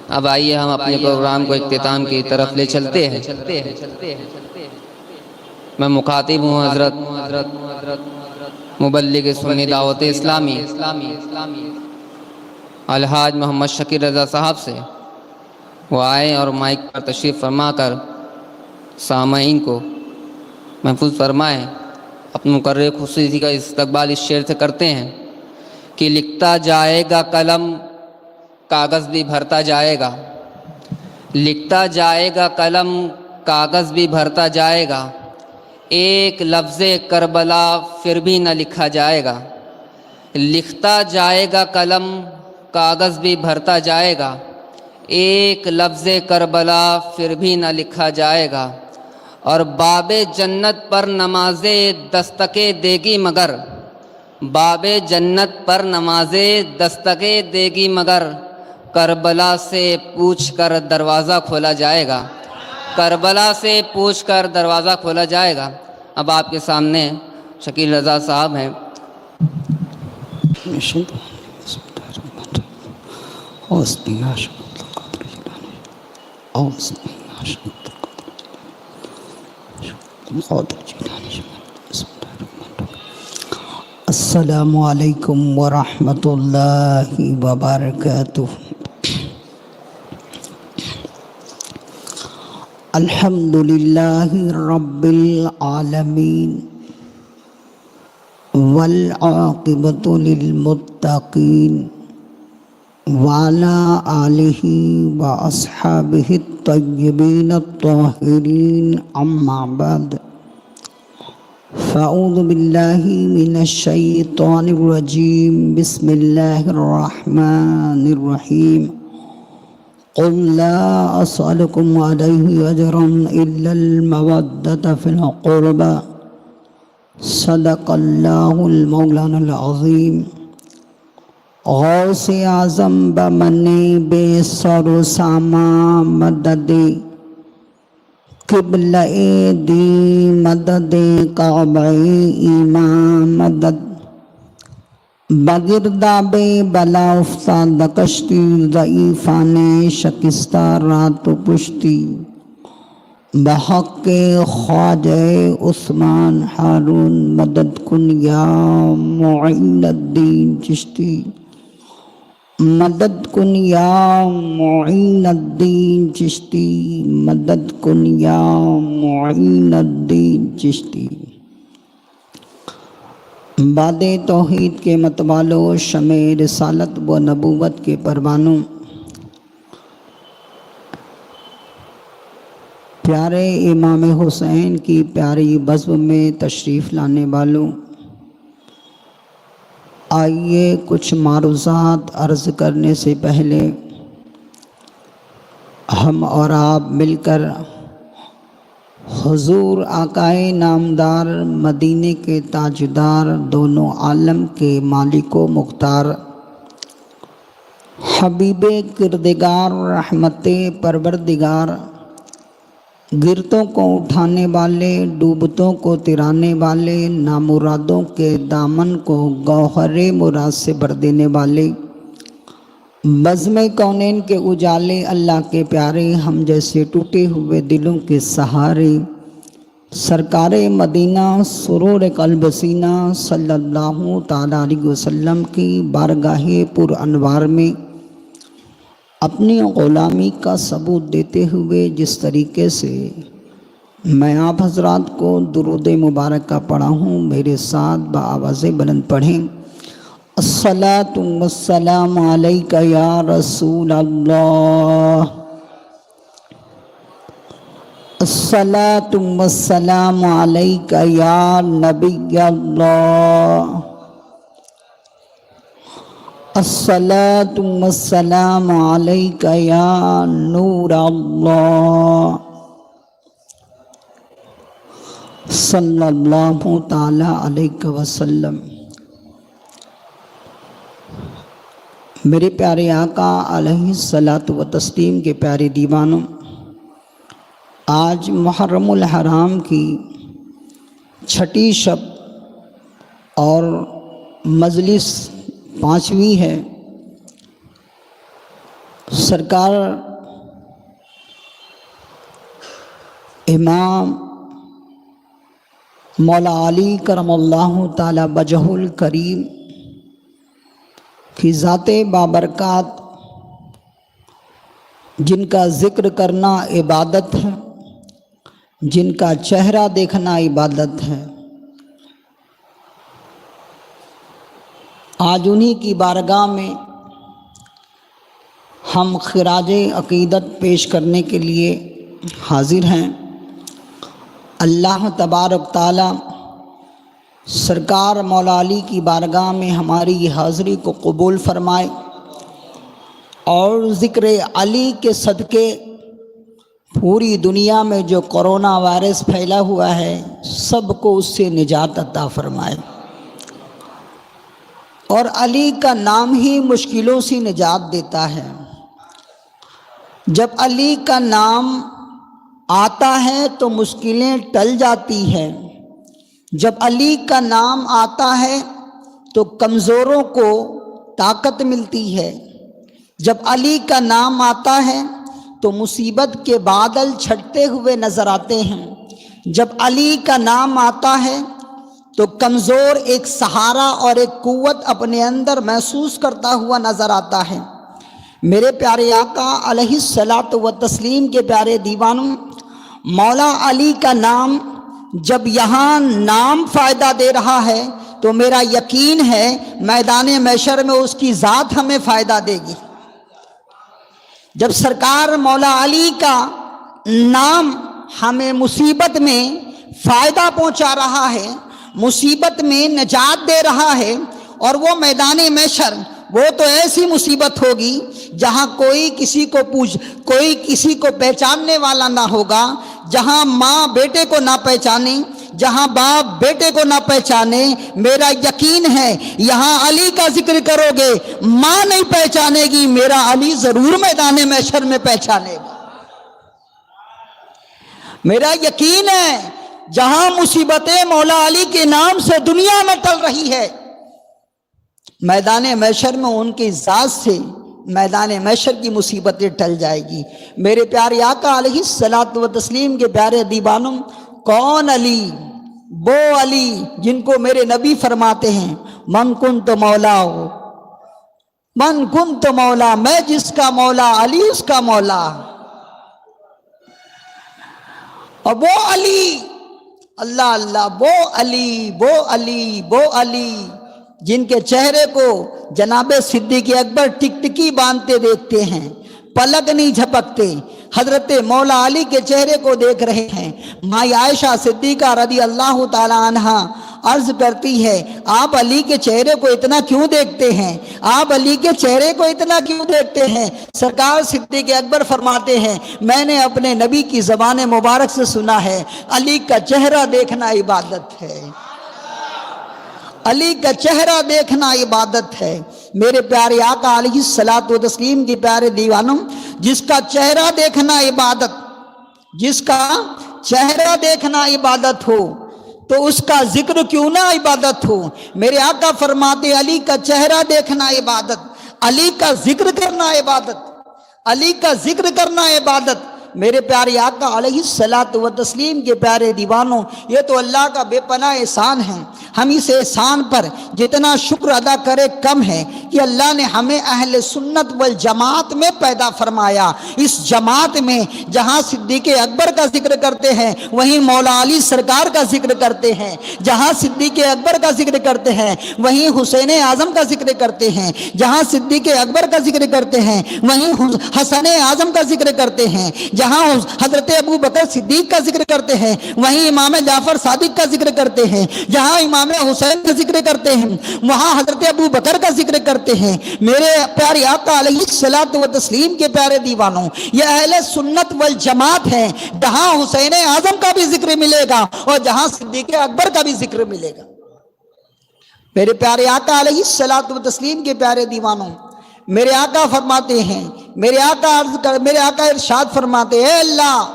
اب آئیے ہم اپنے پروگرام کو اختتام کی طرف لے چلتے ہیں۔ میں مخاطب ہوں حضرت مبلغ سنی دعوت اسلامی الحاج محمد شکیل رضا صاحب سے۔ وہ آئے اور مائک پر تشریف فرما کر سامعین کو محفوظ فرمائیں۔ اپنے مقرر خصوصی کا استقبال اس شعر سے کرتے ہیں کہ لکھتا جائے گا قلم کاغذ بھی بھرتا جائے گا، لکھتا جائے گا قلم کاغذ بھی بھرتا جائے گا، ایک لفظ کربلا پھر بھی نہ لکھا جائے گا، لکھتا جائے گا قلم کاغذ بھی بھرتا جائے گا، ایک لفظ کربلا پھر بھی نہ لکھا جائے گا، اور باب جنت پر نمازیں دستکیں دے گی مگر، باب جنت پر نمازیں دستکیں دے گی مگر، کربلا سے پوچھ کر دروازہ کھولا جائے گا، کربلا سے پوچھ کر دروازہ کھولا جائے گا۔ اب آپ کے سامنے شکیل رضا صاحب ہیں۔ السلام علیکم ورحمۃ اللہ وبرکاتہ۔ الحمد للہ رب العالمین والعاقبۃ للمتقین وعلی آلہ واصحابہ الطیبین الطاہرین، اما بعد فاعوذ باللہ من الشیطان الرجیم، بسم اللہ الرحمن الرحیم۔ قل لا اسألکم علیہ اجرا الا المودۃ فی القربى، صدق اللہ المولانا العظیم۔ غوث اعظم بمن بے سر و ساما مدد، قبلہ دی مدد کعبہ ایمان مدد، بگرداب بلا افتاد کشتی، ضعیفان شکستہ رات و پشتی، بحق خواجہ عثمان ہارون مدد کن یا معین الدین چشتی، مدد کن یا معین الدین چشتی، مدد کن یا معین الدین چشتی۔ باد توحید کے متوالوں، شمع رسالت و نبوت کے پروانوں، پیارے امام حسین کی پیاری بزم میں تشریف لانے والوں، آئیے کچھ معروضات عرض کرنے سے پہلے ہم اور آپ مل کر حضور آقائے نامدار، مدینے کے تاجدار، دونوں عالم کے مالک و مختار، حبیب کردگار، رحمت پروردگار، گرتوں کو اٹھانے والے، ڈوبتوں کو ترانے والے، نامرادوں کے دامن کو گوہر مراد سے بھر دینے والے، بزم کونین کے اجالے، اللہ کے پیارے، ہم جیسے ٹوٹے ہوئے دلوں کے سہارے، سرکار مدینہ سرور قلب سینہ صلی اللہ تعالیٰ علیہ وسلم کی بارگاہ پر انوار میں اپنی غلامی کا ثبوت دیتے ہوئے جس طریقے سے میں آپ حضرات کو درود مبارک کا پڑھا ہوں، میرے ساتھ بآواز بلند پڑھیں۔ الصلاۃ والسلام علیک یا رسول اللہ، الصلاۃ والسلام علیک یا نبی اللہ، الصلاۃ والسلام علیک یا نور اللہ، صلی اللہ تعالی علیہ وسلم۔ میرے پیارے آقا علیہ الصلاۃ و تسلیم کے پیارے دیوانوں، آج محرم الحرام کی چھٹی شب اور مجلس 5ویں ہے۔ سرکار امام مولا علی کرم اللہ تعالی وجہ الکریم کی ذات بابرکات، جن کا ذکر کرنا عبادت ہے، جن کا چہرہ دیکھنا عبادت ہے، آج انہی کی بارگاہ میں ہم خراج عقیدت پیش کرنے کے لیے حاضر ہیں۔ اللہ تبارک تعالی سرکار مولا علی کی بارگاہ میں ہماری یہ حاضری کو قبول فرمائے، اور ذکر علی کے صدقے پوری دنیا میں جو کرونا وائرس پھیلا ہوا ہے سب کو اس سے نجات عطا فرمائے، اور علی کا نام ہی مشکلوں سے نجات دیتا ہے۔ جب علی کا نام آتا ہے تو مشکلیں ٹل جاتی ہیں، جب علی کا نام آتا ہے تو کمزوروں کو طاقت ملتی ہے، جب علی کا نام آتا ہے تو مصیبت کے بادل چھٹتے ہوئے نظر آتے ہیں، جب علی کا نام آتا ہے تو کمزور ایک سہارا اور ایک قوت اپنے اندر محسوس کرتا ہوا نظر آتا ہے۔ میرے پیارے آقا علیہ الصلاۃ والتسلیم کے پیارے دیوانوں، مولا علی کا نام جب یہاں نام فائدہ دے رہا ہے تو میرا یقین ہے میدان محشر میں اس کی ذات ہمیں فائدہ دے گی۔ جب سرکار مولا علی کا نام ہمیں مصیبت میں فائدہ پہنچا رہا ہے، مصیبت میں نجات دے رہا ہے، اور وہ میدان محشر وہ تو ایسی مصیبت ہوگی جہاں کوئی کسی کو پہچاننے والا نہ ہوگا، جہاں ماں بیٹے کو نہ پہچانے، جہاں باپ بیٹے کو نہ پہچانے۔ میرا یقین ہے یہاں علی کا ذکر کرو گے ماں نہیں پہچانے گی، میرا علی ضرور میدان محشر میں پہچانے گا۔ میرا یقین ہے جہاں مصیبتیں مولا علی کے نام سے دنیا میں ٹل رہی ہے، میدان محشر میں ان کی ذات سے میدان محشر کی مصیبتیں ٹل جائے گی۔ میرے پیارے آقا علیہ الصلاۃ والتسلیم کے پیارے دیوانوں، کون علی؟ وہ علی جن کو میرے نبی فرماتے ہیں من کنت مولا ہو، من کنت مولا، میں جس کا مولا علی اس کا مولا۔ اور وہ علی، اللہ اللہ، وہ علی، وہ علی، وہ علی جن کے چہرے کو جناب صدیق اکبر ٹکٹکی باندھتے دیکھتے ہیں، پلک نہیں جھپکتے، حضرت مولا علی کے چہرے کو دیکھ رہے ہیں۔ ماں عائشہ صدیقہ رضی اللہ تعالی عنہا عرض کرتی ہے آپ علی کے چہرے کو اتنا کیوں دیکھتے ہیں؟ آپ علی کے چہرے کو اتنا کیوں دیکھتے ہیں؟ سرکار صدیق اکبر فرماتے ہیں میں نے اپنے نبی کی زبان مبارک سے سنا ہے علی کا چہرہ دیکھنا عبادت ہے، علی کا چہرہ دیکھنا عبادت ہے۔ میرے پیارے آقا علیہ الصلاۃ والتسلیم کے پیارے دیوانوں، جس کا چہرہ دیکھنا عبادت، جس کا چہرہ دیکھنا عبادت ہو تو اس کا ذکر کیوں نہ عبادت ہو؟ میرے آقا فرماتے علی کا چہرہ دیکھنا عبادت، علی کا ذکر کرنا عبادت، علی کا ذکر کرنا عبادت۔ میرے پیارے آقا علیہ الصلاۃ والتسلیم کے پیارے دیوانوں، یہ تو اللہ کا بے پناہ احسان ہے۔ ہم اس احسان پر جتنا شکر ادا کرے کم ہے کہ اللہ نے ہمیں اہل سنت والجماعت میں پیدا فرمایا۔ اس جماعت میں جہاں صدیق اکبر کا ذکر کرتے ہیں وہیں مولا علی سرکار کا ذکر کرتے ہیں، جہاں صدیق اکبر کا ذکر کرتے ہیں وہیں حسین اعظم کا ذکر کرتے ہیں، جہاں صدیق اکبر کا ذکر کرتے ہیں وہیں حسن اعظم کا ذکر کرتے ہیں، جہاں حضرت ابو بکر صدیق کا ذکر کرتے ہیں وہیں امام جعفر صادق کا ذکر کرتے ہیں، جہاں امام حسین کا ذکر کرتے ہیں وہاں حضرت ابو بکر کا ذکر کرتے ہیں۔ میرے پیارے آقا علیہ الصلاۃ والتسلیم کے پیارے دیوانوں، یہ اہل سنت والجماعت ہیں جہاں حسین اعظم کا بھی ذکر ملے گا اور جہاں صدیق اکبر کا بھی ذکر ملے گا۔ میرے پیارے آقا علیہ الصلاۃ والتسلیم کے پیارے دیوانوں، میرے آقا فرماتے ہیں، میرے آقا ارشاد فرماتے ہیں اے اللہ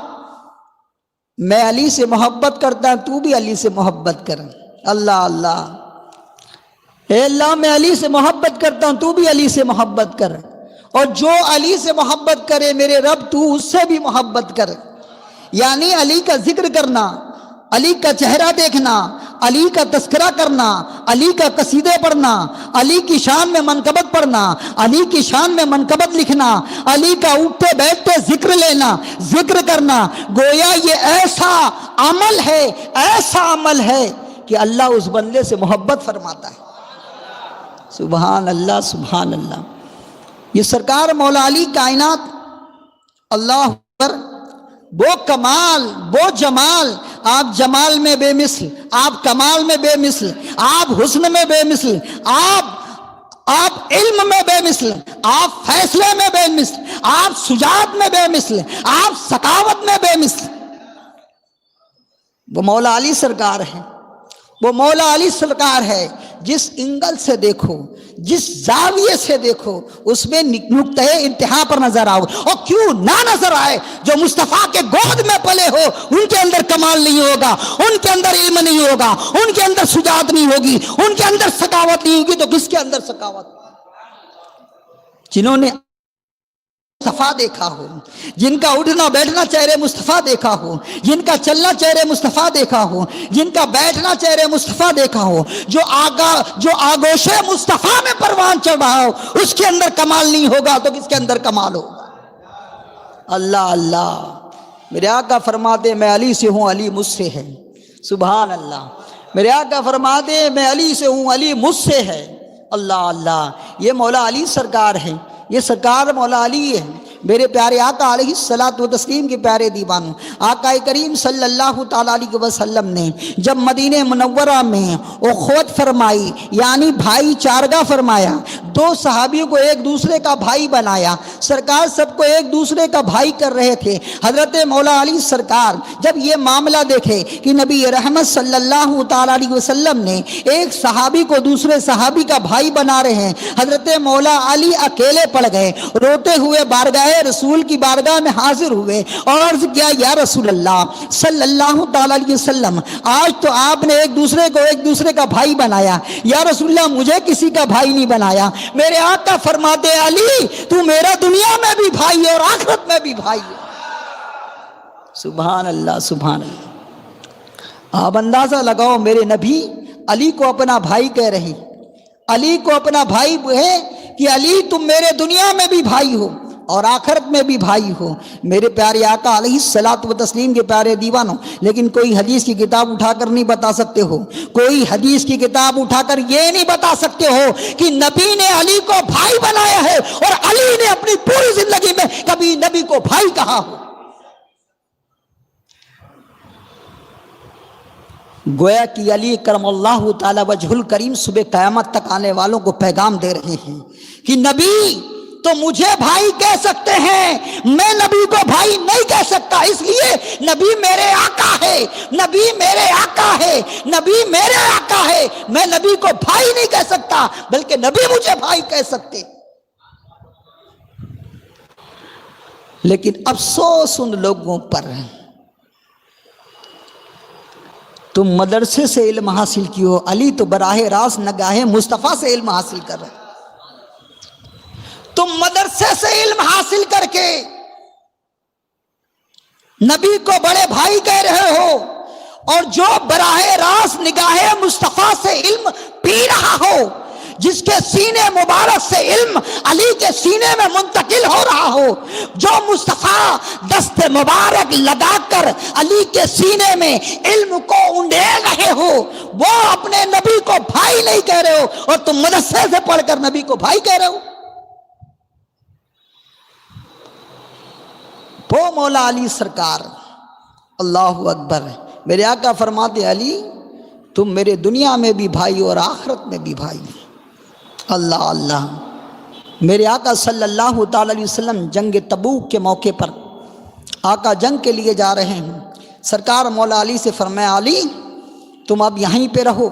میں علی سے محبت کرتا ہوں، تو بھی علی سے محبت کر۔ اللہ اللہ، اے اللہ میں علی سے محبت کرتا ہوں، تو بھی علی سے محبت کر۔ اور جو علی سے محبت کرے میرے رب تو اس سے بھی محبت کر. یعنی علی کا ذکر کرنا، علی کا چہرہ دیکھنا، علی کا تذکرہ کرنا، علی کا قصیدے پڑھنا، علی کی شان میں منقبت پڑھنا، علی کی شان میں منقبت لکھنا، علی کا اٹھتے بیٹھتے ذکر لینا، ذکر کرنا، گویا یہ ایسا عمل ہے کہ اللہ اس بندے سے محبت فرماتا ہے. سبحان اللہ سبحان اللہ. یہ سرکار مولا علی کائنات، اللہ اکبر، وہ کمال، وہ جمال، آپ جمال میں بے مثل، آپ کمال میں بے مثل، آپ حسن میں بے مثل، آپ علم میں بے مثل، آپ فیصلے میں بے مثل، آپ شجاعت میں بے مثل، آپ سخاوت میں بے مثل. وہ مولا علی سرکار ہے، وہ مولا علی سرکار ہے. جس اینگل سے دیکھو، جس زاویے سے دیکھو، اس میں نقطہ انتہا پر نظر آؤ. اور کیوں نہ نظر آئے؟ جو مصطفیٰ کے گود میں پلے ہو ان کے اندر کمال نہیں ہوگا، ان کے اندر علم نہیں ہوگا، ان کے اندر شجاعت نہیں ہوگی، ان کے اندر سخاوت نہیں ہوگی، تو کس کے اندر سخاوت؟ جنہوں نے مصطفیٰ دیکھا ہو، جن کا اٹھنا بیٹھنا چہرے مصطفیٰ دیکھا ہو، جن کا چلنا چہرے مصطفیٰ دیکھا ہو، جن کا بیٹھنا چہرے مصطفیٰ دیکھا ہو، جو آگوش مصطفیٰ میں پروان چڑھ رہا ہو، اس کے اندر کمال نہیں ہوگا تو کس کے اندر کمال ہوگا؟ اللہ اللہ. میرے آقا فرماتے میں علی سے ہوں، علی مجھ سے ہے. سبحان اللہ. میرے آقا فرماتے میں علی سے ہوں، علی مجھ سے ہے. اللہ اللہ. یہ مولا علی سرکار ہے، یہ سرکار مولا علی ہے. میرے پیارے آقا علیہ الصلوۃ والتسلیم کے پیارے دیوانوں، آقا کریم صلی اللہ تعالیٰ علیہ وسلم نے جب مدینہ منورہ میں اخوت فرمائی، یعنی بھائی چارگاہ فرمایا، دو صحابیوں کو ایک دوسرے کا بھائی بنایا، سرکار سب کو ایک دوسرے کا بھائی کر رہے تھے. حضرت مولا علی سرکار جب یہ معاملہ دیکھے کہ نبی رحمت صلی اللہ تعالیٰ علیہ وسلم نے ایک صحابی کو دوسرے صحابی کا بھائی بنا رہے ہیں، حضرت مولا علی اکیلے پڑ گئے، روتے ہوئے بارگاہ رسول کی بارگاہ میں حاضر ہوئے اور عرض کیا، یا رسول اللہ صلی اللہ تعالیٰ علیہ وسلم، آج تو آپ نے ایک دوسرے کو ایک دوسرے کا بھائی بنایا، یا رسول اللہ مجھے کسی کا بھائی نہیں بنایا. میرے آقا فرماتے علی تو میرا دنیا میں بھی بھائی ہے اور آخرت میں بھی بھائی ہے. سبحان اللہ سبحان اللہ. آپ اندازہ لگاؤ، میرے نبی علی کو اپنا بھائی کہہ رہے، علی کو اپنا بھائی ہے کہ علی تم میرے دنیا میں بھی بھائی ہو اور آخرت میں بھی بھائی ہو. میرے پیارے آقا علیہ الصلوۃ والتسلیم کے پیارے دیوانوں، لیکن کوئی حدیث کی کتاب اٹھا کر نہیں بتا سکتے ہو، کوئی حدیث کی کتاب اٹھا کر یہ نہیں بتا سکتے ہو کہ نبی نے علی کو بھائی بنایا ہے اور علی نے اپنی پوری زندگی میں کبھی نبی کو بھائی کہا ہو. گویا کہ علی کرم اللہ تعالی وجہ الکریم صبح قیامت تک آنے والوں کو پیغام دے رہے ہیں کہ نبی تو مجھے بھائی کہہ سکتے ہیں، میں نبی کو بھائی نہیں کہہ سکتا، اس لیے نبی میرے آقا ہے، نبی میرے آقا ہے، نبی میرے آقا ہے. میں نبی کو بھائی نہیں کہہ سکتا بلکہ نبی مجھے بھائی کہہ سکتے. لیکن افسوس ان لوگوں پر، تم مدرسے سے علم حاصل کیو، علی تو براہ راست نگاہ مصطفیٰ سے علم حاصل کر رہے. تم مدرسے سے علم حاصل کر کے نبی کو بڑے بھائی کہہ رہے ہو، اور جو براہ راست نگاہ مصطفیٰ سے علم پی رہا ہو، جس کے سینے مبارک سے علم علی کے سینے میں منتقل ہو رہا ہو، جو مصطفیٰ دست مبارک لگا کر علی کے سینے میں علم کو انڈیل رہے ہو، وہ اپنے نبی کو بھائی نہیں کہہ رہے ہو اور تم مدرسے سے پڑھ کر نبی کو بھائی کہہ رہے ہو. وہ مولا علی سرکار، اللہ اکبر. میرے آقا فرماتے علی تم میرے دنیا میں بھی بھائی اور آخرت میں بھی بھائی. اللہ اللہ. میرے آقا صلی اللہ تعالی علیہ وسلم جنگ تبوک کے موقع پر آقا جنگ کے لیے جا رہے ہیں. سرکار مولا علی سے فرمایا علی تم اب یہیں پہ رہو،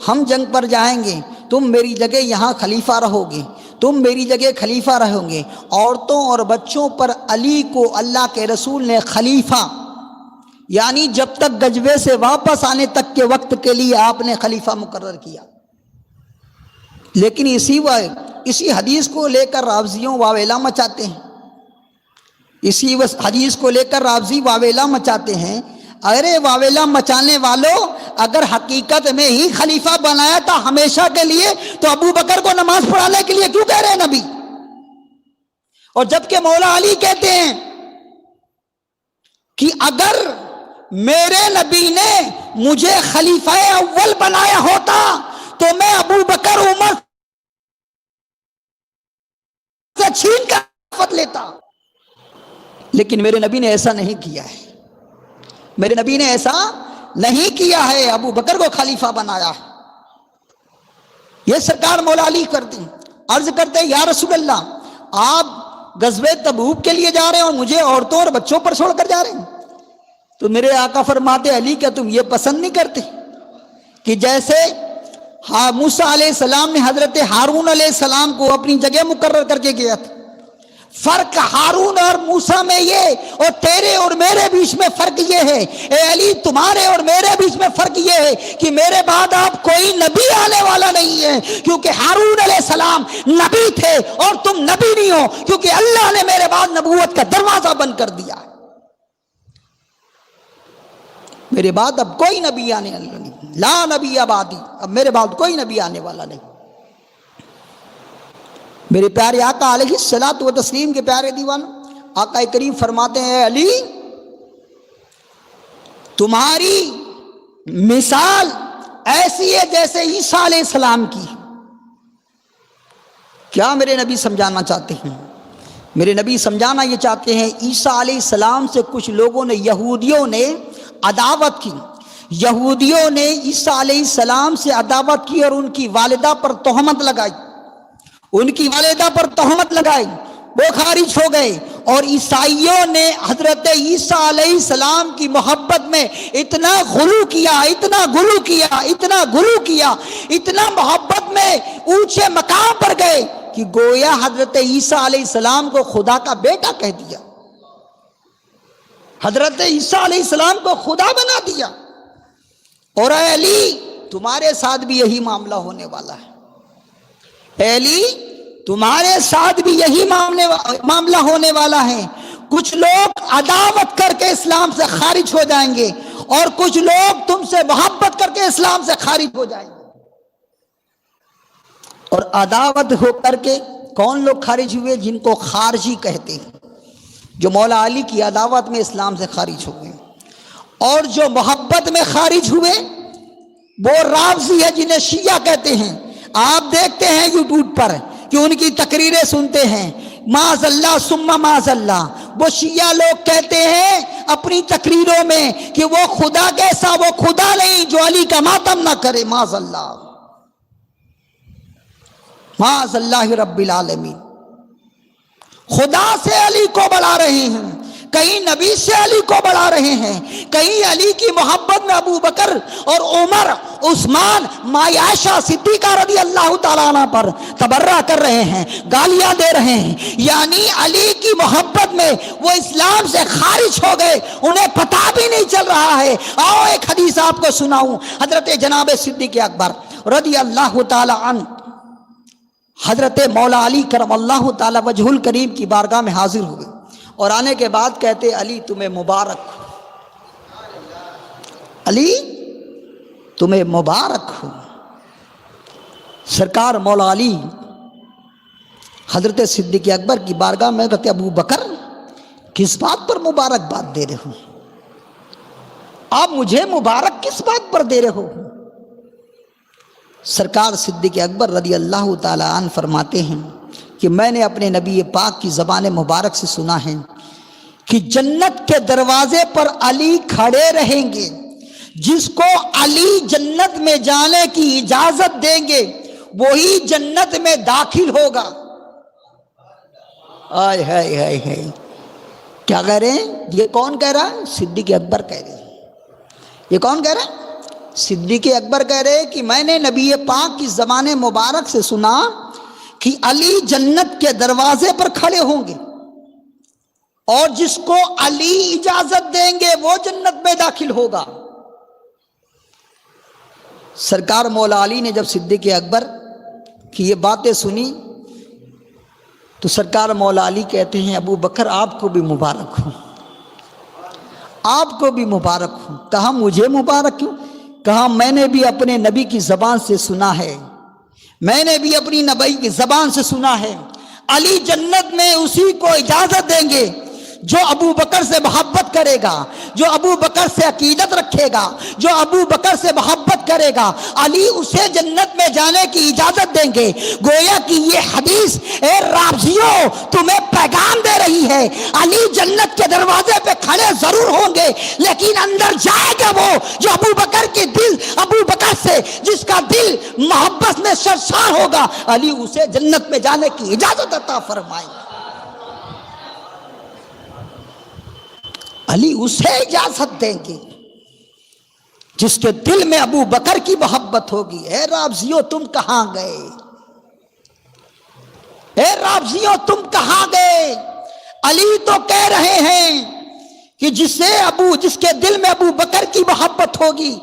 ہم جنگ پر جائیں گے، تم میری جگہ یہاں خلیفہ رہو گے، تم میری جگہ خلیفہ رہو گے. عورتوں اور بچوں پر علی کو اللہ کے رسول نے خلیفہ، یعنی جب تک غزوے سے واپس آنے تک کے وقت کے لیے آپ نے خلیفہ مقرر کیا. لیکن اسی اسی حدیث کو لے کر رافضیوں واویلا مچاتے ہیں، اسی حدیث کو لے کر رافضی واویلا مچاتے ہیں۔ ارے واویلا مچانے والوں، اگر حقیقت میں ہی خلیفہ بنایا تھا ہمیشہ کے لیے تو ابو بکر کو نماز پڑھانے کے لیے کیوں کہہ رہے ہیں نبی؟ اور جبکہ مولا علی کہتے ہیں کہ اگر میرے نبی نے مجھے خلیفہ اول بنایا ہوتا تو میں ابو بکر عمر سے چھین کر خلافت لیتا، لیکن میرے نبی نے ایسا نہیں کیا ہے، میرے نبی نے ایسا نہیں کیا ہے، ابو بکر کو خلیفہ بنایا ہے۔ یہ سرکار مولا علی کرتے ہیں، عرض کرتے ہیں یا رسول اللہ آپ غزوہ تبوک کے لیے جا رہے ہیں اور مجھے عورتوں اور بچوں پر چھوڑ کر جا رہے ہیں؟ تو میرے آقا فرماتے علی کیا تم یہ پسند نہیں کرتے کہ جیسے موسیٰ علیہ السلام نے حضرت ہارون علیہ السلام کو اپنی جگہ مقرر کر کے گیا تھا؟ فرق ہارون اور موسیٰ میں یہ، اور تیرے اور میرے بیچ میں فرق یہ ہے، اے علی تمہارے اور میرے بیچ میں فرق یہ ہے کہ میرے بعد اب کوئی نبی آنے والا نہیں ہے، کیونکہ ہارون علیہ السلام نبی تھے اور تم نبی نہیں ہو، کیونکہ اللہ نے میرے بعد نبوت کا دروازہ بند کر دیا ہے، میرے بعد اب کوئی نبی آنے والا نہیں، لا نبی بعدی، اب میرے بعد کوئی نبی آنے والا نہیں۔ میرے پیارے آقا علیہ الصلوۃ والتسلیم کے پیارے دیوان آقا کریم فرماتے ہیں علی تمہاری مثال ایسی ہے جیسے عیسیٰ علیہ السلام کی۔ کیا میرے نبی سمجھانا چاہتے ہیں؟ میرے نبی سمجھانا یہ چاہتے ہیں عیسیٰ علیہ السلام سے کچھ لوگوں نے، یہودیوں نے عداوت کی، یہودیوں نے عیسیٰ علیہ السلام سے عداوت کی اور ان کی والدہ پر تہمت لگائی، ان کی والدہ پر تہمت لگائی، وہ خارج ہو گئے، اور عیسائیوں نے حضرت عیسیٰ علیہ السلام کی محبت میں اتنا غلو کیا، اتنا غلو کیا، اتنا غلو کیا، اتنا محبت میں اونچے مقام پر گئے کہ گویا حضرت عیسیٰ علیہ السلام کو خدا کا بیٹا کہہ دیا، حضرت عیسیٰ علیہ السلام کو خدا بنا دیا۔ اور اے علی تمہارے ساتھ بھی یہی معاملہ ہونے والا ہے، اے علی تمہارے ساتھ بھی یہی معاملہ ہونے والا ہے، کچھ لوگ عداوت کر کے اسلام سے خارج ہو جائیں گے اور کچھ لوگ تم سے محبت کر کے اسلام سے خارج ہو جائیں گے۔ اور عداوت ہو کر کے کون لوگ خارج ہوئے؟ جن کو خارجی کہتے ہیں، جو مولا علی کی عداوت میں اسلام سے خارج ہوئے، اور جو محبت میں خارج ہوئے وہ رافضی ہے جنہیں شیعہ کہتے ہیں۔ آپ دیکھتے ہیں یوٹیوب پر کہ ان کی تقریریں سنتے ہیں، معاذ اللہ ثم معاذ اللہ، وہ شیعہ لوگ کہتے ہیں اپنی تقریروں میں کہ وہ خدا کیسا، وہ خدا نہیں جو علی کا ماتم نہ کرے، معاذ اللہ، معاذ اللہ رب العالمین۔ خدا سے علی کو بڑھا رہے ہیں، کہیں نبی سے علی کو بڑھا رہے ہیں، کہیں علی کی محبت میں ابو بکر اور عمر، عثمان، مائی عائشہ صدیقہ رضی اللہ تعالیٰ عنہ پر تبرہ کر رہے ہیں، گالیاں دے رہے ہیں، یعنی علی کی محبت میں وہ اسلام سے خارج ہو گئے، انہیں پتہ بھی نہیں چل رہا ہے۔ آؤ ایک حدیث آپ کو سناؤں، حضرت جناب صدیق اکبر رضی اللہ تعالیٰ عنہ حضرت مولا علی کرم اللہ تعالیٰ وجہ الکریم کی بارگاہ میں حاضر ہوئے، اور آنے کے بعد کہتے علی تمہیں مبارک ہو، علی تمہیں مبارک ہو۔ سرکار مولا علی حضرت صدیق اکبر کی بارگاہ میں کہتے ابو بکر کس بات پر مبارک بات دے رہے ہو؟ آپ مجھے مبارک کس بات پر دے رہے ہو؟ سرکار صدیق اکبر رضی اللہ تعالی عنہ فرماتے ہیں کہ میں نے اپنے نبی پاک کی زبان مبارک سے سنا ہے کہ جنت کے دروازے پر علی کھڑے رہیں گے، جس کو علی جنت میں جانے کی اجازت دیں گے وہی جنت میں داخل ہوگا۔ آئے ہائے ہائے ہائے، کیا کہہ رہے ہیں؟ یہ کون کہہ رہا ہے؟ صدیق اکبر کہہ رہے ہیں۔ یہ کون کہہ رہا ہے؟ صدیق اکبر کہہ رہے کہ میں نے نبی پاک کی زبان مبارک سے سنا کہ علی جنت کے دروازے پر کھڑے ہوں گے اور جس کو علی اجازت دیں گے وہ جنت میں داخل ہوگا۔ سرکار مولا علی نے جب صدیق اکبر کی یہ باتیں سنی تو سرکار مولا علی کہتے ہیں ابو بکر آپ کو بھی مبارک ہوں، آپ کو بھی مبارک ہوں۔ کہا مجھے مبارک کیوں؟ کہا میں نے بھی اپنے نبی کی زبان سے سنا ہے، میں نے بھی اپنی نبی کی زبان سے سنا ہے، علی جنت میں اسی کو اجازت دیں گے جو ابو بکر سے محبت کرے گا، جو ابو بکر سے عقیدت رکھے گا، جو ابو بکر سے محبت کرے گا، علی اسے جنت میں جانے کی اجازت دیں گے۔ گویا کہ یہ حدیث اے رافضیوں تمہیں پیغام دے رہی ہے، علی جنت کے دروازے پہ کھڑے ضرور ہوں گے لیکن اندر جائے گا وہ جو ابو بکر کے دل، ابو بکر سے جس کا دل محبت میں سرشار ہوگا، علی اسے جنت میں جانے کی اجازت عطا فرمائے گا۔ علی اسے اجازت دیں گے جس کے دل میں ابو بکر کی محبت ہوگی۔ اے رافضیوں تم کہاں گئے؟ اے رافضیوں تم کہاں گئے؟ علی تو کہہ رہے ہیں کہ جس کے دل میں ابو بکر کی محبت ہوگی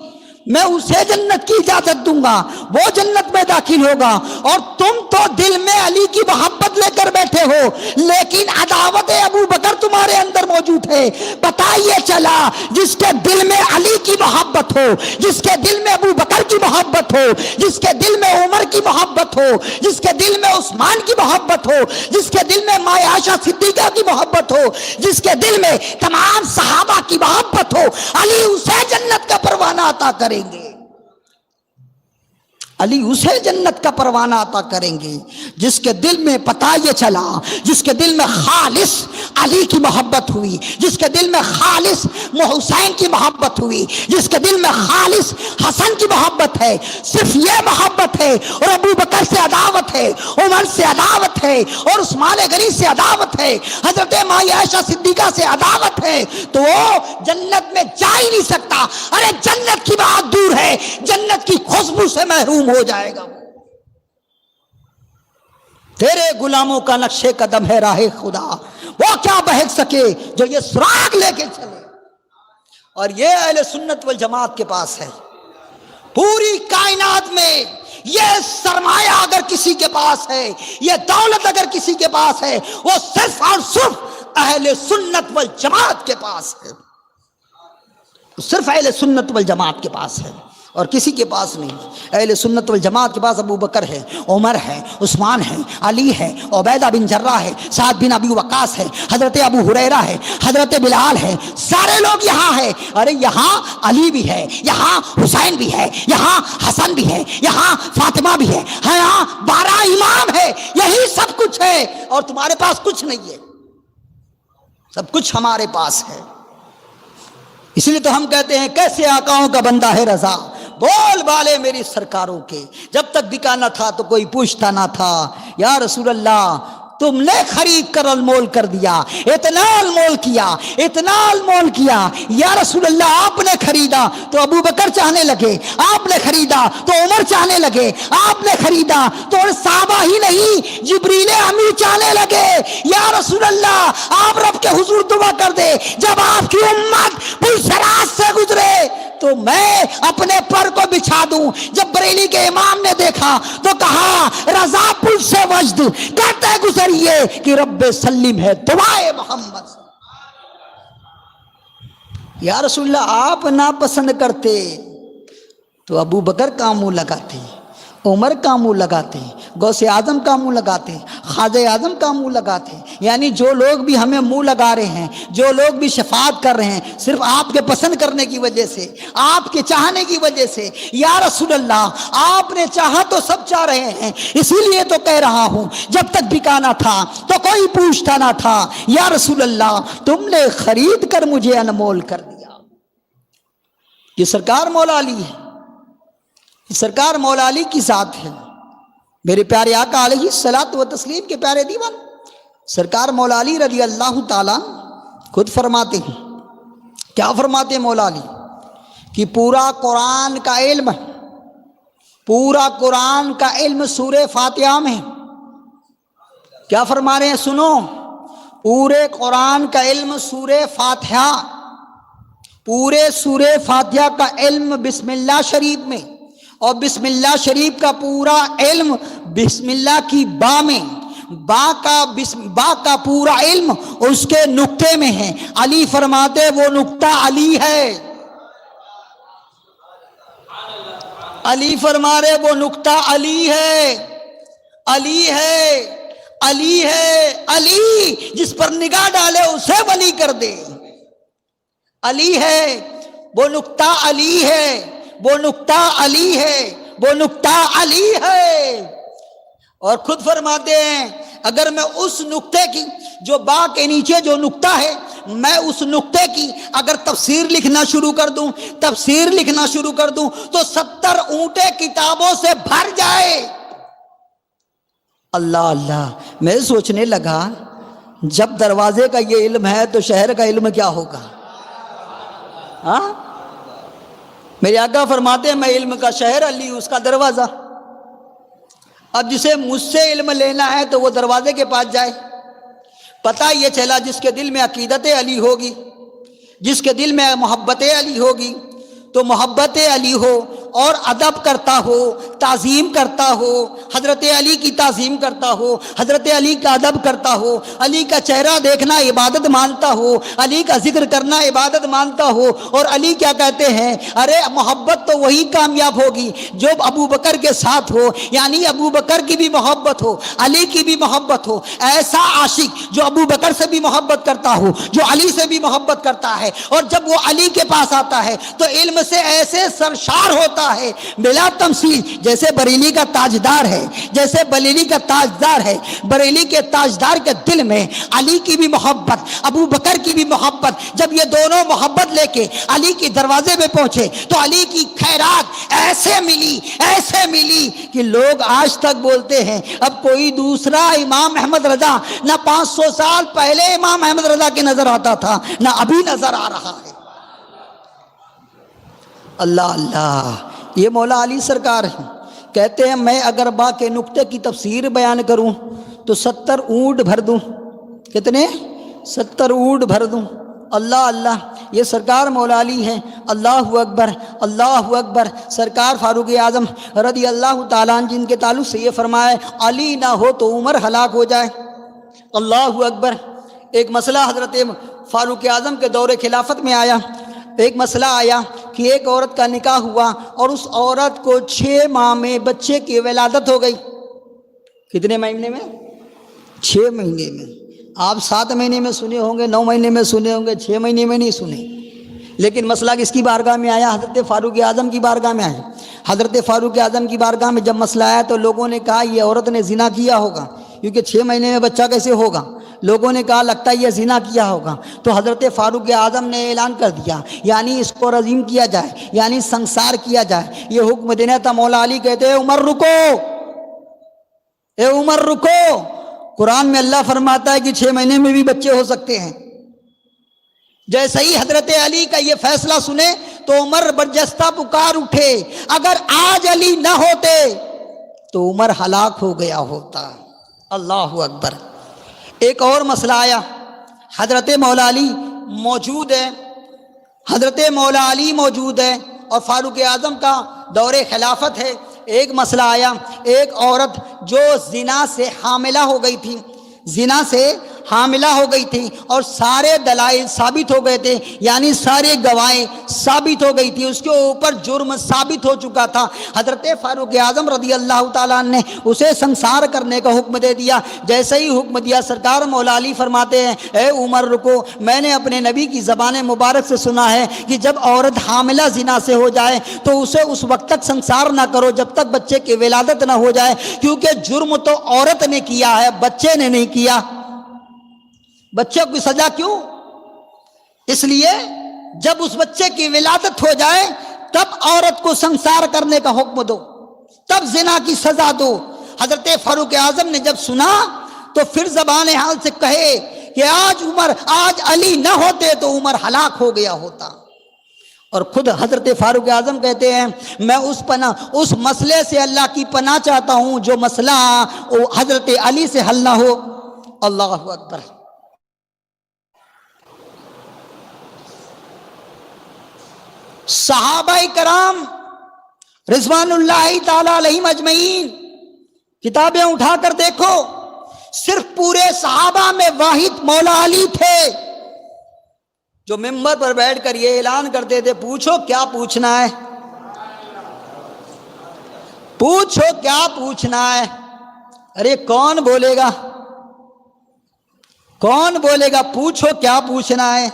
میں اسے جنت کی اجازت دوں گا، وہ جنت میں داخل ہوگا، اور تم تو دل میں علی کی محبت لے کر بیٹھے ہو لیکن عداوت ابو بکر تمہارے اندر موجود ہے۔ پتہ یہ چلا جس کے دل میں علی کی محبت ہو، جس کے دل میں ابو بکر کی محبت ہو، جس کے دل میں عمر کی محبت ہو، جس کے دل میں عثمان کی محبت ہو، جس کے دل میں ماں عائشہ صدیقہ کی محبت ہو، جس کے دل میں تمام صحابہ کی محبت ہو، علی اسے جنت کا پروانہ عطا کریں گے، علی اسے جنت کا پروانہ عطا کریں گے جس کے دل میں پتہ یہ چلا، جس کے دل میں خالص علی کی محبت ہوئی، جس کے دل میں خالص حسین کی محبت ہوئی، جس کے دل میں خالص حسن کی محبت ہے، صرف یہ محبت ہے اور ابو بکر سے عداوت ہے، عمر سے عداوت ہے اور عثمان غنی سے عداوت ہے، حضرت ماں عائشہ صدیقہ سے عداوت ہے، تو وہ جنت میں جا ہی نہیں سکتا۔ ارے جنت کی بات دور ہے، جنت کی خوشبو سے محروم ہو جائے گا۔ تیرے غلاموں کا نقشے قدم ہے راہ خدا، وہ کیا بہک سکے جو یہ سراغ لے کے چلے۔ اور یہ اہل سنت والجماعت کے پاس ہے، پوری کائنات میں یہ سرمایہ اگر کسی کے پاس ہے، یہ دولت اگر کسی کے پاس ہے، وہ صرف اور صرف اہل سنت والجماعت کے پاس ہے، صرف اہل سنت والجماعت کے پاس ہے اور کسی کے پاس نہیں۔ اہل سنت والجماعت کے پاس ابو بکر ہے، عمر ہے، عثمان ہے، علی ہے، عبیدہ بن جراح ہے، سعد بن ابی وقاص ہے، حضرت ابو ہریرہ ہے، حضرت بلال ہے، سارے لوگ یہاں ہیں۔ ارے یہاں علی بھی ہے، یہاں حسین بھی ہے، یہاں حسن بھی ہے، یہاں فاطمہ بھی ہے، یہاں 12 امام ہے، یہی سب کچھ ہے اور تمہارے پاس کچھ نہیں ہے، سب کچھ ہمارے پاس ہے۔ اس لیے تو ہم کہتے ہیں کیسے آقاؤں کا بندہ ہے رضا، بول بالے میری سرکاروں کے، جب تک بکا نہ تھا تو کوئی پوچھتا نہ تھا، یا رسول اللہ تم نے خرید کر انمول کر دیا، اتنا انمول کیا، اتنا انمول کیا، یا رسول اللہ آپ نے خریدا تو ابو بکر چاہنے لگے، آپ نے خریدا تو عمر چاہنے لگے، آپ نے خریدا تو صحابہ ہی نہیں جبریل امی چاہنے لگے، یا رسول اللہ آپ رب کے حضور دعا کر دے جب آپ کی امت پل صراط سے گزرے تو میں اپنے پر کو بچھا دوں۔ جب بریلی کے امام نے دیکھا تو کہا رضا پل سے وجد کہتے گزریے کہ رب سلیم ہے دعائے محمد۔ یا رسول اللہ آپ نہ پسند کرتے تو ابو بکر کا منہ لگاتے، عمر کا منہ لگاتے، غوث اعظم کا منہ لگاتے، خواجہ اعظم کا منہ لگاتے، یعنی جو لوگ بھی ہمیں منہ لگا رہے ہیں، جو لوگ بھی شفاعت کر رہے ہیں، صرف آپ کے پسند کرنے کی وجہ سے، آپ کے چاہنے کی وجہ سے۔ یا رسول اللہ آپ نے چاہا تو سب چاہ رہے ہیں، اسی لیے تو کہہ رہا ہوں جب تک بکا نہ تھا تو کوئی پوچھتا نہ تھا، یا رسول اللہ تم نے خرید کر مجھے انمول کر دیا۔ یہ سرکار مولا علی ہے، سرکار مولا علی کی ذات ہے، میرے پیارے آقا علیہ الصلوۃ و تسلیم کے پیارے دیوان سرکار مولا علی رضی اللہ تعالیٰ خود فرماتے ہیں، کیا فرماتے ہیں مولا علی کہ پورا قرآن کا علم، پورا قرآن کا علم سورہ فاتحہ میں، کیا فرما رہے ہیں سنو، پورے قرآن کا علم سورہ فاتحہ، پورے سورہ فاتحہ کا علم بسم اللہ شریف میں، اور بسم اللہ شریف کا پورا علم بسم اللہ کی با میں، با کا پورا علم اس کے نقطے میں ہے. علی فرماتے وہ نقطہ علی ہے. علی فرما رہے وہ نقطہ علی ہے. علی ہے، علی ہے، علی جس پر نگاہ ڈالے اسے ولی کر دے. علی ہے، وہ نقطہ علی ہے، وہ نقطہ علی ہے، وہ نقطہ علی ہے. اور خود فرماتے ہیں اگر میں اس نقطے کی جو با کے نیچے جو نقطہ ہے میں اس نقطے کی اگر تفسیر لکھنا شروع کر دوں، تفسیر لکھنا شروع کر دوں تو 70 اونٹیں کتابوں سے بھر جائے. اللہ اللہ. میں سوچنے لگا جب دروازے کا یہ علم ہے تو شہر کا علم کیا ہوگا؟ ہاں، میرے آقا فرماتے ہیں میں علم کا شہر، علی اس کا دروازہ. اب جسے مجھ سے علم لینا ہے تو وہ دروازے کے پاس جائے. پتہ یہ چلا جس کے دل میں عقیدت علی ہوگی، جس کے دل میں محبت علی ہوگی تو محبت علی ہو اور ادب کرتا ہو، تعظیم کرتا ہو، حضرت علی کی تعظیم کرتا ہو، حضرت علی کا ادب کرتا ہو، علی کا چہرہ دیکھنا عبادت مانتا ہو، علی کا ذکر کرنا عبادت مانتا ہو. اور علی کیا کہتے ہیں؟ ارے محبت تو وہی کامیاب ہوگی جو ابو بکر کے ساتھ ہو، یعنی ابو بکر کی بھی محبت ہو، علی کی بھی محبت ہو. ایسا عاشق جو ابو بکر سے بھی محبت کرتا ہو، جو علی سے بھی محبت کرتا ہے، اور جب وہ علی کے پاس آتا ہے تو علم سے ایسے سرشار ہوتا ہے بلا تمثیل، جیسے بریلی کا تاجدار ہے، جیسے بریلی کا تاجدار ہے. بریلی کے تاجدار کے دل میں علی کی بھی محبت، ابو بکر کی بھی محبت. جب یہ دونوں محبت لے کے علی کے دروازے پہ پہنچے تو علی کی خیرات ایسے ملی کہ لوگ آج تک بولتے ہیں اب کوئی دوسرا امام احمد رضا نہ 500 سال پہلے امام احمد رضا کے نظر آتا تھا نہ ابھی نظر آ رہا ہے. اللہ اللہ. یہ مولا علی سرکار ہیں، کہتے ہیں میں اگر با کے نقطے کی تفسیر بیان کروں تو 70 اونٹ بھر دوں. کتنے؟ 70 اونٹ بھر دوں. اللہ اللہ. یہ سرکار مولا علی ہیں. اللہ اکبر، اللہ اکبر. سرکار فاروق اعظم رضی اللہ تعالیٰ عنہ جن کے تعلق سے یہ فرمایا علی نہ ہو تو عمر ہلاک ہو جائے. اللہ اکبر. ایک مسئلہ حضرت فاروق اعظم کے دور خلافت میں آیا. ایک مسئلہ آیا کہ ایک عورت کا نکاح ہوا اور اس عورت کو 6 ماہ میں بچے کی ولادت ہو گئی. کتنے مہینے میں؟ 6 مہینے میں. آپ 7 مہینے میں سنے ہوں گے، 9 مہینے میں سنے ہوں گے، 6 مہینے میں نہیں سنے. لیکن مسئلہ کس کی بارگاہ میں آیا؟ حضرت فاروق اعظم کی بارگاہ میں آیا. حضرت فاروق اعظم کی بارگاہ میں جب مسئلہ آیا تو لوگوں نے کہا یہ عورت نے زنا کیا ہوگا، کیونکہ 6 مہینے میں بچہ کیسے ہوگا؟ لوگوں نے کہا لگتا ہے یہ زنا کیا ہوگا. تو حضرت فاروق اعظم نے اعلان کر دیا یعنی اس کو رجم کیا جائے، یعنی سنسار کیا جائے. یہ حکم دینا تھا. مولا علی کہتے ہیں عمر رکو، اے عمر رکو. قرآن میں اللہ فرماتا ہے کہ 6 مہینے میں بھی بچے ہو سکتے ہیں. جیسے ہی حضرت علی کا یہ فیصلہ سنے تو عمر برجستہ پکار اٹھے اگر آج علی نہ ہوتے تو عمر ہلاک ہو گیا ہوتا. اللہ اکبر. ایک اور مسئلہ آیا. حضرت مولا علی موجود ہے، حضرت مولا علی موجود ہے اور فاروق اعظم کا دور خلافت ہے. ایک مسئلہ آیا، ایک عورت جو زنا سے حاملہ ہو گئی تھی، زنا سے حاملہ ہو گئی تھی اور سارے دلائل ثابت ہو گئے تھے، یعنی سارے گواہیں ثابت ہو گئی تھی، اس کے اوپر جرم ثابت ہو چکا تھا. حضرت فاروق اعظم رضی اللہ تعالیٰ عنہ نے اسے سنسار کرنے کا حکم دے دیا. جیسے ہی حکم دیا سرکار مولا علی فرماتے ہیں اے عمر رکو، میں نے اپنے نبی کی زبان مبارک سے سنا ہے کہ جب عورت حاملہ زنا سے ہو جائے تو اسے اس وقت تک سنسار نہ کرو جب تک بچے کی ولادت نہ ہو جائے، کیونکہ جرم تو عورت نے کیا ہے، بچے نے نہیں کیا. بچے کی سزا کیوں؟ اس لیے جب اس بچے کی ولادت ہو جائے تب عورت کو سنسار کرنے کا حکم دو، تب زنا کی سزا دو. حضرت فاروق اعظم نے جب سنا تو پھر زبان حال سے کہے کہ آج علی نہ ہوتے تو عمر ہلاک ہو گیا ہوتا. اور خود حضرت فاروق اعظم کہتے ہیں میں اس مسئلے سے اللہ کی پناہ چاہتا ہوں جو مسئلہ حضرت علی سے حل نہ ہو. اللہ اکبر. صحابہ کرام رضوان اللہ تعالی علیہم اجمعین کتابیں اٹھا کر دیکھو، صرف پورے صحابہ میں واحد مولا علی تھے جو ممبر پر بیٹھ کر یہ اعلان کرتے تھے، پوچھو کیا پوچھنا ہے، پوچھو کیا پوچھنا ہے۔ ارے کون بولے گا، کون بولے گا، پوچھو کیا پوچھنا ہے۔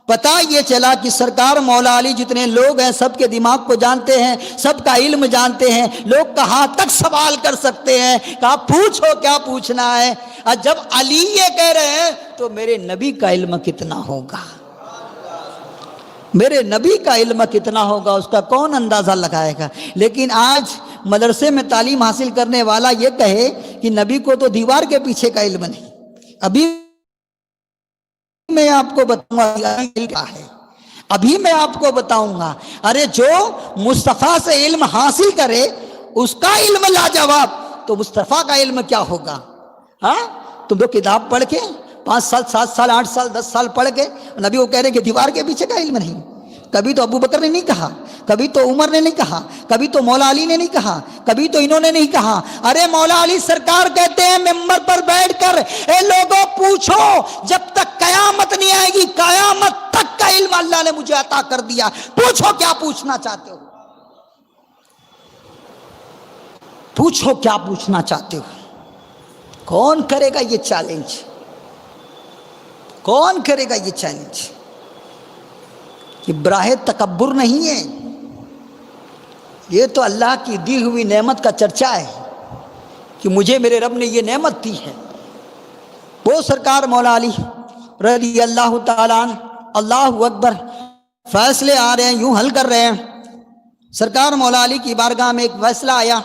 پتہ یہ چلا کہ سرکار مولا علی جتنے لوگ ہیں سب کے دماغ کو جانتے ہیں، سب کا علم جانتے ہیں، لوگ کہاں تک سوال کر سکتے ہیں، کہا پوچھو کیا پوچھنا ہے۔ اور جب علی یہ کہہ رہے ہیں تو میرے نبی کا علم کتنا ہوگا، میرے نبی کا علم کتنا ہوگا، اس کا کون اندازہ لگائے گا۔ لیکن آج مدرسے میں تعلیم حاصل کرنے والا یہ کہے کہ نبی کو تو دیوار کے پیچھے کا علم نہیں۔ ابھی میں آپ کو بتاؤں گا کیا ہے، ابھی میں آپ کو بتاؤں گا۔ ارے جو مصطفیٰ سے علم حاصل کرے اس کا علم لاجواب، تو مصطفیٰ کا علم کیا ہوگا۔ ہاں تم تو کتاب پڑھ کے 5 سال 7 سال 8 سال 10 سال پڑھ کے نبی کو کہہ رہے کہ دیوار کے پیچھے کا علم نہیں۔ کبھی تو ابو بکر نے نہیں کہا، کبھی تو عمر نے نہیں کہا، کبھی تو مولا علی نے نہیں کہا، کبھی تو انہوں نے نہیں کہا۔ ارے مولا علی سرکار کہتے ہیں ممبر پر بیٹھ کر، اے لوگوں پوچھو، جب تک قیامت نہیں آئے گی قیامت تک کا علم اللہ نے مجھے عطا کر دیا، پوچھو کیا پوچھنا چاہتے ہو، پوچھو کیا پوچھنا چاہتے ہو۔ کون کرے گا یہ چیلنج، کون کرے گا یہ چیلنج؟ یہ براہ تکبر نہیں ہے، یہ تو اللہ کی دی ہوئی نعمت کا چرچا ہے کہ مجھے میرے رب نے یہ نعمت دی ہے۔ وہ سرکار مولا علی رضی اللہ تعالیٰ عنہ، اللہ اکبر، فیصلے آ رہے ہیں، یوں حل کر رہے ہیں۔ سرکار مولا علی کی بارگاہ میں ایک فیصلہ آیا،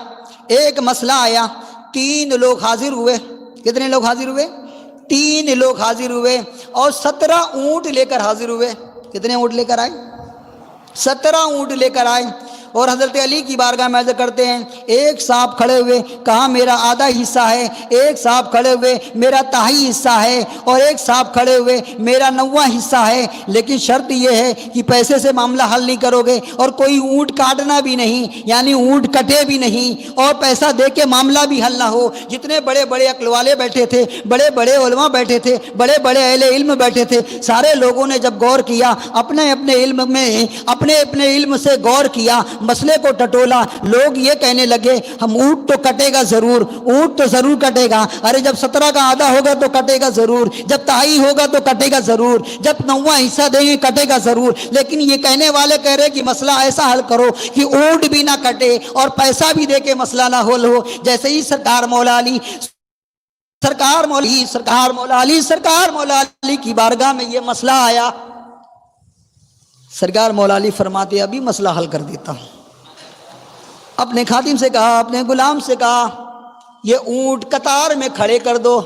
ایک مسئلہ آیا، 3 لوگ حاضر ہوئے۔ کتنے لوگ حاضر ہوئے؟ 3 لوگ حاضر ہوئے اور 17 اونٹ لے کر حاضر ہوئے۔ کتنے اونٹ لے کر آئے؟ 17 اونٹ لے کر آئے اور حضرت علی کی بارگاہ میں عرض کرتے ہیں، ایک صاحب کھڑے ہوئے کہا میرا آدھا حصہ ہے، ایک صاحب کھڑے ہوئے میرا تہائی حصہ ہے، اور ایک صاحب کھڑے ہوئے میرا 9واں حصہ ہے، لیکن شرط یہ ہے کہ پیسے سے معاملہ حل نہیں کرو گے اور کوئی اونٹ کاٹنا بھی نہیں، یعنی اونٹ کٹے بھی نہیں اور پیسہ دے کے معاملہ بھی حل نہ ہو۔ جتنے بڑے بڑے عقل والے بیٹھے تھے، بڑے بڑے علماء بیٹھے تھے، بڑے بڑے اہل علم بیٹھے تھے، سارے لوگوں نے جب غور کیا، اپنے اپنے علم میں اپنے اپنے علم سے غور کیا، مسئلے کو ٹٹولا، لوگ یہ کہنے لگے ہم اونٹ تو کٹے گا ضرور، اونٹ تو ضرور کٹے گا۔ ارے جب 17 کا آدھا ہوگا تو کٹے گا ضرور، جب تہائی ہوگا تو کٹے گا ضرور، جب 9واں حصہ دیں گے کٹے گا ضرور۔ لیکن یہ کہنے والے کہہ رہے کہ مسئلہ ایسا حل کرو کہ اونٹ بھی نہ کٹے اور پیسہ بھی دے کے مسئلہ نہ حل ہو۔ جیسے ہی سرکار مولا علی کی بارگاہ میں یہ مسئلہ آیا، سرکار مولا علی فرماتے ابھی مسئلہ حل کر دیتا ہوں۔ اپنے خادم سے کہا، اپنے غلام سے کہا، یہ اونٹ قطار میں کھڑے کر دو،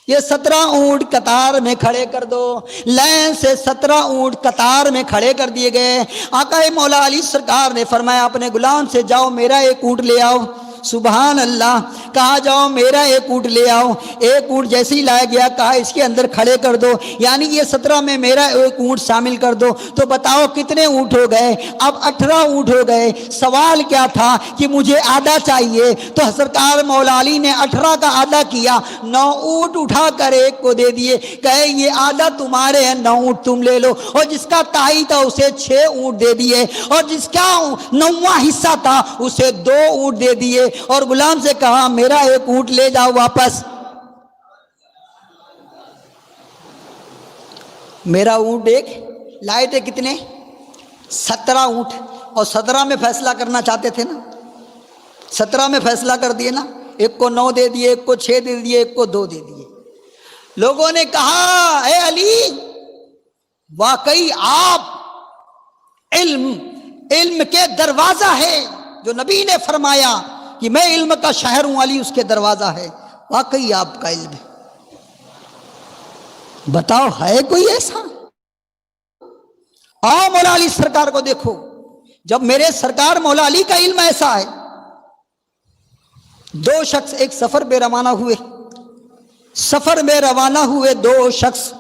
یہ 17 اونٹ قطار میں کھڑے کر دو۔ لائن سے 17 اونٹ قطار میں کھڑے کر دیے گئے۔ آقا مولا علی سرکار نے فرمایا اپنے غلام سے جاؤ میرا ایک اونٹ لے آؤ۔ سبحان اللہ، کہا جاؤ میرا ایک اونٹ لے آؤ۔ ایک اونٹ جیسے ہی لایا گیا کہا اس کے اندر کھڑے کر دو، یعنی یہ 17 میں میرا ایک اونٹ شامل کر دو۔ تو بتاؤ کتنے اونٹ ہو گئے؟ اب 18 اونٹ ہو گئے۔ سوال کیا تھا کہ مجھے آدھا چاہیے، تو سرکار مولا علی نے 18 کا آدھا کیا، 9 اونٹ اٹھا کر ایک کو دے دیے، کہے یہ آدھا تمہارے ہیں، 9 اونٹ تم لے لو۔ اور جس کا تائی تھا اسے 6 اونٹ دے دیے، اور جس کا 9واں حصہ تھا اسے 2 اونٹ دے دیے، اور غلام سے کہا میرا ایک اونٹ لے جاؤ واپس۔ میرا اونٹ ایک لائے تھے، کتنے؟ 17 اونٹ، اور 17 میں فیصلہ کرنا چاہتے تھے نا، 17 میں فیصلہ کر دیے نا، ایک کو 9 دے دیے، ایک کو 6 دے دیے، ایک کو 2 دے دیے۔ لوگوں نے کہا اے علی واقعی آپ علم کے دروازہ ہے، جو نبی نے فرمایا کہ میں علم کا شہر ہوں، علی اس کے دروازہ ہے، واقعی آپ کا علم ہے۔ بتاؤ ہے کوئی ایسا؟ آؤ مولا علی سرکار کو دیکھو، جب میرے سرکار مولا علی کا علم ایسا ہے۔ 2 شخص ایک سفر میں روانہ ہوئے، سفر میں روانہ ہوئے 2 شخص،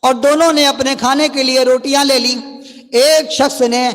اور دونوں نے اپنے کھانے کے لیے روٹیاں لے لی۔ ایک شخص نے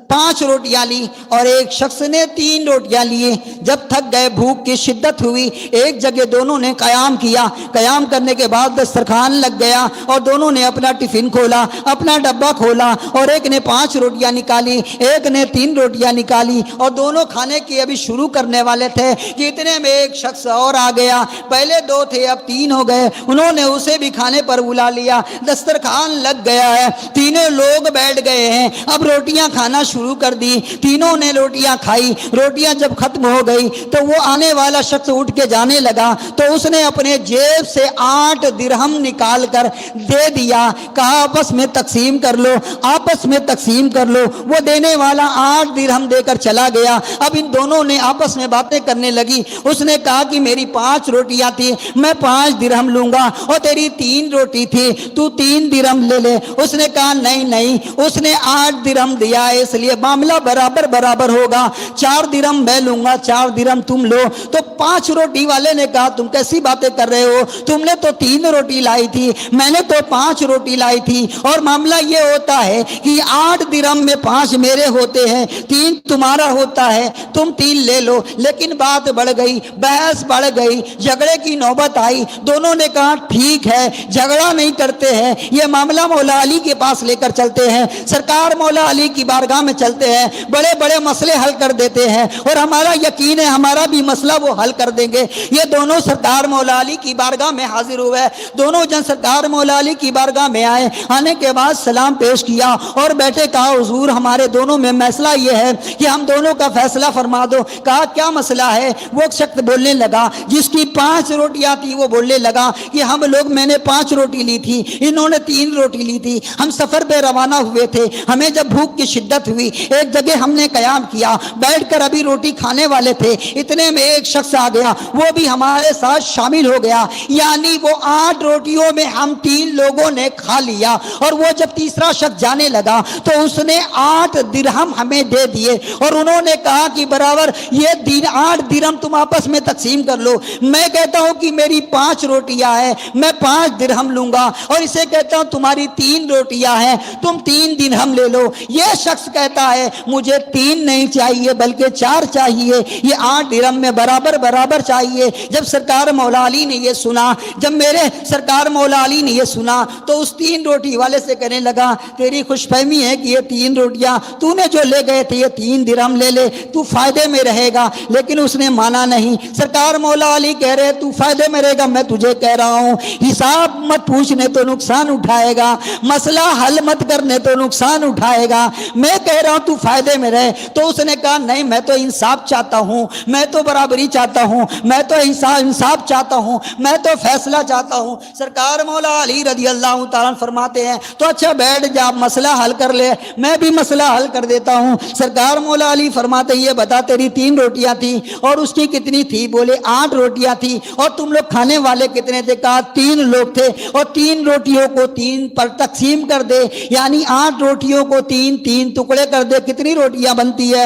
5 روٹیاں لی اور ایک شخص نے 3 روٹیاں لیے. جب تھک گئے, بھوک کی شدت ہوئی, ایک جگہ دونوں نے قیام کیا. قیام کرنے کے بعد دسترخوان لگ گیا اور دونوں نے اپنا ٹفن کھولا, اپنا ڈبہ کھولا, اور ایک نے 5 روٹیاں نکالی, ایک نے 3 روٹیاں نکالی, اور دونوں کھانے کی ابھی شروع کرنے والے تھے کہ اتنے میں ایک شخص اور آ گیا. پہلے 2 تھے, اب 3 ہو گئے. انہوں نے اسے بھی کھانے پر بلا لیا. دسترخوان لگ گیا ہے, تینوں لوگ بیٹھ گئے ہیں, اب روٹیاں کھانا شروع کر دی. تینوں نے روٹیاں کھائی. روٹیاں جب ختم ہو گئی تو وہ آنے والا شخص اٹھ کے جانے لگا تو اس نے اپنے جیب سے 8 درہم نکال کر دے دیا. کہا آپس میں تقسیم کر لو, آپس میں تقسیم کر لو. وہ دینے والا 8 درہم دے کر چلا گیا. اب ان دونوں نے آپس میں باتیں کرنے لگی. اس نے کہا کہ میری 5 روٹیاں تھی, میں 5 درہم لوں گا, اور تیری 3 روٹی تھی, تو 3 درہم لے لے. اس نے کہا نہیں نہیں, اس نے 8 درہم دیا ہے اس لیے معاملہ برابر برابر ہوگا. 4 درہم میں لوں گا, 4 درہم تم لو. تو 5 روٹی والے نے کہا تم کیسی باتیں کر رہے ہو, تم نے تو 3 روٹی لائی تھی, میں نے تو 5 روٹی لائی تھی, اور معاملہ یہ ہوتا ہے کہ 8 درہم میں 5 میرے ہوتے ہیں, 3 تمہارا ہوتا ہے, تم 3 لے لو. لیکن بات بڑھ گئی, بحث بڑھ گئی, جھگڑے کی نوبت آئی. دونوں نے کہا ٹھیک ہے, جھگڑا نہیں کرتے ہیں, یہ معاملہ مولا علی کے پاس لے کر چلتے ہیں, سرکار مولا علی کی بارگاہ میں چلتے ہیں, بڑے بڑے مسئلے حل کر دیتے ہیں, اور ہمارا یقین ہے ہمارا بھی مسئلہ وہ حل کر دیں گے. یہ دونوں سرکار مولا علی کی بارگاہ میں حاضر ہوئے. دونوں جن سرکار مولا علی کی بارگاہ میں آئے. آنے کے بعد سلام پیش کیا اور بیٹھے. کہا حضور ہمارے دونوں میں مسئلہ یہ ہے کہ ہم دونوں کا فیصلہ فرما دو. کہا کیا مسئلہ ہے؟ وہ شخص بولنے لگا جس کی 5 روٹیاں تھی, وہ بولنے لگا کہ ہم لوگ, میں نے 5 روٹی لی تھی, انہوں نے 3 روٹی لی تھی, ہم سفر پہ روانہ ہوئے تھے, ہمیں جب بھوک کی شدت ہوئی ایک جگہ ہم نے قیام کیا, بیٹھ کر ابھی روٹی کھانے والے تھے, اتنے میں ایک شخص آ گیا, وہ بھی ہمارے ساتھ شامل ہو گیا. یعنی وہ 8 روٹیوں میں ہم 3 لوگوں نے کھا لیا. اور وہ جب تیسرا شخص جانے لگا تو اس نے 8 درہم ہمیں دے دیے, اور انہوں نے کہا کہ برابر یہ 8 درہم تم آپس میں تقسیم کر لو. میں کہتا ہوں کہ میری 5 روٹیاں ہیں, میں 5 درہم لوں گا, اور اسے کہتا ہوں تمہاری 3 روٹیاں ہیں, تم 3 درہم لے لو. یہ شخص کہتا ہے مجھے 3 نہیں چاہیے بلکہ 4 چاہیے, یہ 8 درہم میں برابر برابر چاہیے. جب سرکار مولا علی نے یہ سنا, جب میرے سرکار مولا علی نے یہ سنا تو اس 3 روٹی والے سے کہنے لگا تیری خوش فہمی ہے کہ یہ 3 روٹیاں تو نے جو لے گئے تھے یہ 3 درہم لے لے, تو فائدے میں رہے گا. لیکن اس نے مانا نہیں. سرکار مولا علی کہہ رہے تو فائدے میں رہے گا, میں تجھے کہہ رہا ہوں حساب مت پوچھنے تو نقصان اٹھائے گا, مسئلہ حل مت کرنے تو نقصان اٹھائے گا, میں کہہ رہا ہوں تو فائدے میں رہے. تو اس نے کہا نہیں, میں تو انصاف چاہتا ہوں, میں تو برابری چاہتا ہوں, میں تو انصاف چاہتا ہوں, میں تو فیصلہ چاہتا ہوں. سرکار مولا علی رضی اللہ تعالیٰ فرماتے ہیں تو اچھا بیٹھ جا, مسئلہ حل کر لے, میں بھی مسئلہ حل کر دیتا ہوں. سرکار مولا علی فرماتے ہیں یہ بتا تیری 3 روٹیاں تھی اور اس کی کتنی تھی؟ بولے 8 روٹیاں تھی. اور تم لوگ کھانے والے کتنے تھے؟ کہا 3 لوگ تھے, اور 3 روٹیوں کو 3 پر تقسیم کر دے, یعنی 8 روٹیوں کو 3 ٹکڑے کر دے. کتنی روٹیاں بنتی ہے؟